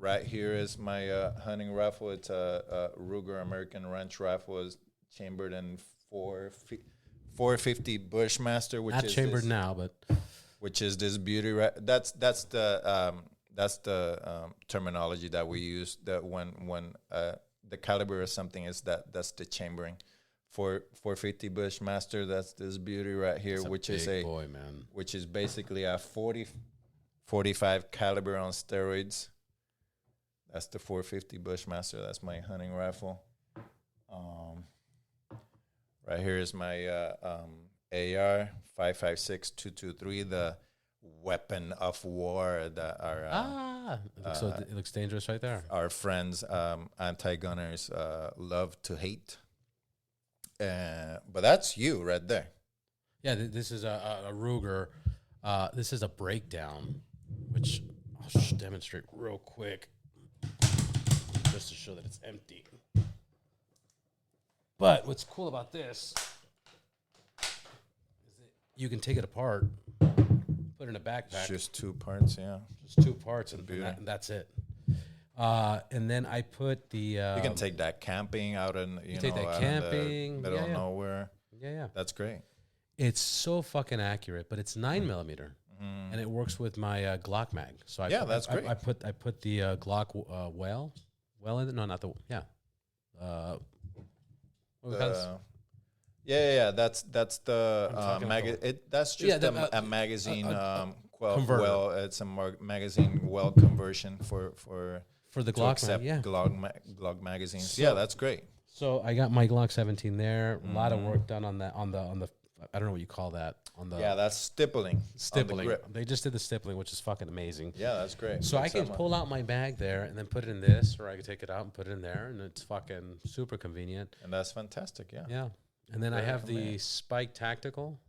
Right here is my hunting rifle. It's a Ruger American Ranch rifle. It's chambered in 450 Bushmaster, which Not is chambered now, but which is this beauty. That's the terminology that we use. That when the caliber of something is that's the chambering. 450 Bushmaster. That's this beauty right here, which is a boy, man. Which is basically a 45 caliber on steroids. That's the 450 Bushmaster. That's my hunting rifle. Right here is my AR 5.56-223, the weapon of war that our it looks dangerous right there. Our friends, anti-gunners, love to hate. But that's you right there. Yeah, this is a Ruger. This is a breakdown, which I'll demonstrate real quick, just to show that it's empty. But what's cool about this is that you can take it apart, put it in a backpack. It's just two parts, yeah. Just two parts, and that's it. And then I put the... you can take that camping out in, you take that camping. In the middle of nowhere. Yeah. That's great. It's so fucking accurate, but it's 9mm. And it works with my Glock mag. So that's great. I put the Glock well in it. No, not the That's the that's just a magazine converter. well. It's a magazine well conversion for the Glock mag. Yeah, Glock magazines. So, that's great. So I got my Glock 17 there. A lot of work done on that on the I don't know what you call that on the that's stippling. Stippling. They just did the stippling, which is fucking amazing. Yeah, that's great. So I can pull out my bag there and then put it in this, or I can take it out and put it in there, and it's fucking super convenient. And that's fantastic. Yeah. Yeah. And then I have the Spike Tactical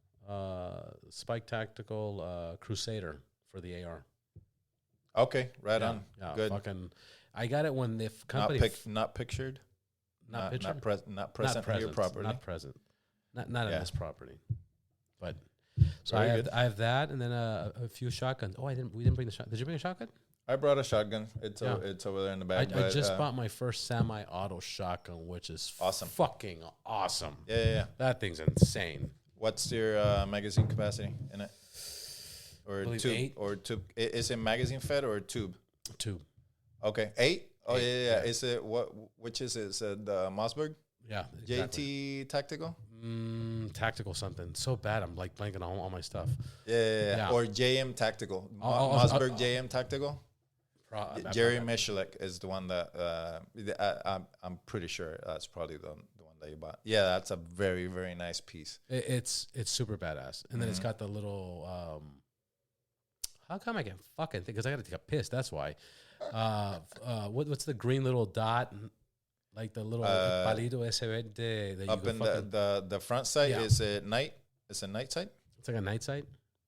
Crusader for the AR. Okay, right on. Yeah, good. Fucking, I got it when the company not pictured, not pictured, not present in your property, not present, not in this property, but so Very I have that, and then a few shotguns. Oh, we didn't bring the shotgun. Did you bring a shotgun? I brought a shotgun. It's over there in the back. I just bought my first semi-auto shotgun, which is awesome, fucking awesome. Yeah. That thing's insane. What's your magazine capacity in it? Or tube? 8. Or tube? Is it magazine fed or tube? Tube. Okay, 8. Oh 8, yeah. Is it which is it? Is it the Mossberg? Yeah. Exactly. JT Tactical. Tactical something. So bad. I'm like blanking on all my stuff. Yeah. Or JM Tactical. Mossberg JM Tactical. Jerry Michalek is the one that I'm pretty sure that's probably the one that you bought. Yeah, that's a very, very nice piece. It's super badass. And then it's got the little how come I can fucking think? Because I got to take a piss. That's why. What's the green little dot? Like the little palito ese verde that up in the front sight is a night. It's a night sight. It's like a night sight.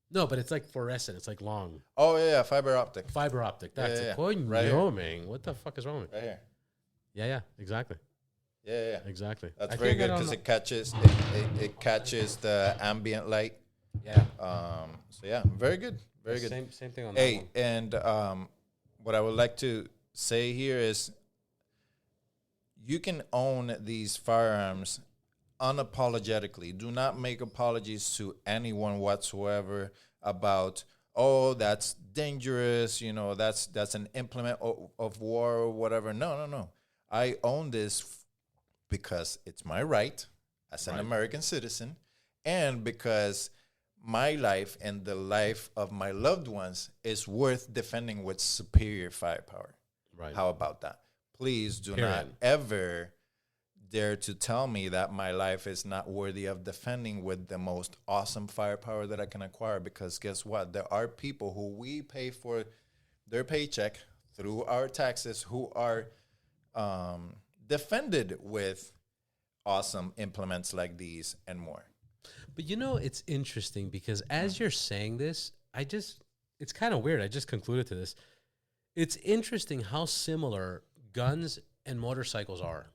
No, but it's like fluorescent. It's like long. Oh yeah, fiber optic. Fiber optic. That's it. Right here. Man. What the fuck is wrong with me? Right here. Yeah. Exactly. Yeah. Exactly. That's very good because it catches the ambient light. Yeah. So yeah, very good. Very good. Same thing on that one. And what I would like to say here is you can own these firearms unapologetically. Do not make apologies to anyone whatsoever about, oh, that's dangerous, you know, that's an implement of war or whatever. No. I own this because it's my right as an American citizen, and because my life and the life of my loved ones is worth defending with superior firepower. Right. How about that? Please do Period. not ever dare to tell me that my life is not worthy of defending with the most awesome firepower that I can acquire, because guess what? There are people who we pay for their paycheck through our taxes who are defended with awesome implements like these and more. But you know, it's interesting because as you're saying this, it's kind of weird. I just concluded to this. It's interesting how similar guns and motorcycles are.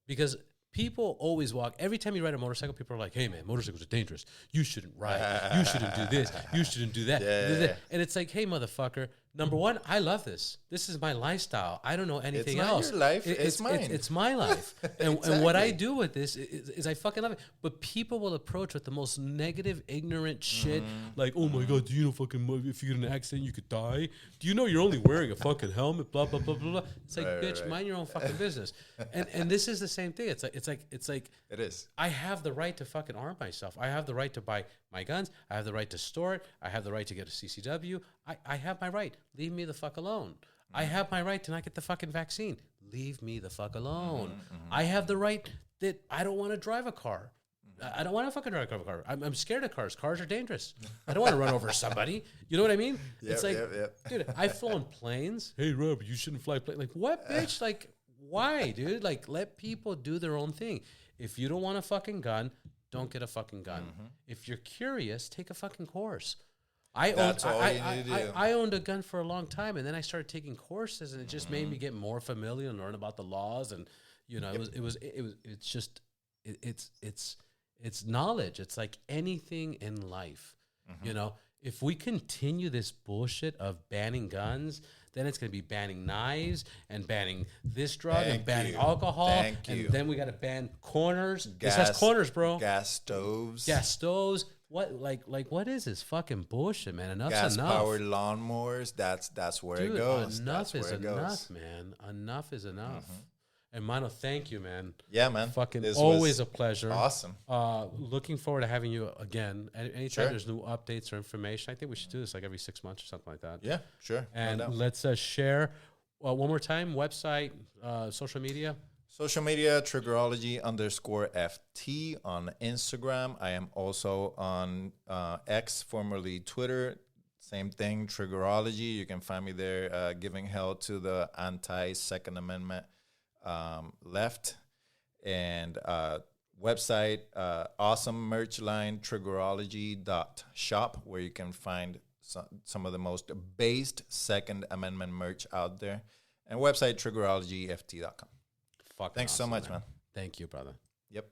Because people always walk. Every time you ride a motorcycle, people are like, hey, man, motorcycles are dangerous. You shouldn't ride. You shouldn't do this. You shouldn't do that. Yeah. And it's like, hey, motherfucker, number one, I love this. This is my lifestyle. I don't know anything It's not else. your life. It's mine. It's my life. And what I do with this is I fucking love it. But people will approach with the most negative, ignorant shit. Like, oh, my God, do you know fucking if you get in an accident, you could die? Do you know you're only wearing a fucking helmet? Blah, blah, blah, blah, blah. It's like, bitch, mind your own fucking business. And this is the same thing. It's like It is. I have the right to fucking arm myself. I have the right to buy my guns. I have the right to store it. I have the right to get a CCW. I have my right. Leave me the fuck alone. I have my right to not get the fucking vaccine. Leave me the fuck alone. I have the right that I don't want to drive a car. I don't want to fucking drive a car. I'm scared of cars. Cars are dangerous. I don't want to run over somebody. You know what I mean? It's like, dude, I've flown planes. Hey, Rob, you shouldn't fly planes. Like, what, bitch? Like, why, dude? Like, let people do their own thing. If you don't want a fucking gun, don't get a fucking gun. If you're curious, take a fucking course. I owned a gun for a long time, and then I started taking courses, and it just made me get more familiar and learn about the laws. And you know, it's knowledge. It's like anything in life. You know, if we continue this bullshit of banning guns, then it's going to be banning knives and banning this drug and banning alcohol. And then we got to ban corners. This has corners, bro. Gas stoves. What what is this fucking bullshit, man? Enough's enough. Gas-powered lawnmowers. That's where it goes. Enough is enough, man. Enough is enough. And Mano, thank you, man. Yeah, man. Fucking always a pleasure. Awesome. Looking forward to having you again. Anytime there's new updates or information, I think we should do this like every 6 months or something like that. Yeah, sure. And let's share one more time, website, social media. Social media, Triggerology_FT on Instagram. I am also on X, formerly Twitter. Same thing, Triggerology. You can find me there giving hell to the anti-Second Amendment left. And website, awesome merch line, triggerology.shop, where you can find some of the most based Second Amendment merch out there. And website, triggerologyft.com. Fucking Thanks awesome, so much, man. Thank you, brother. Yep.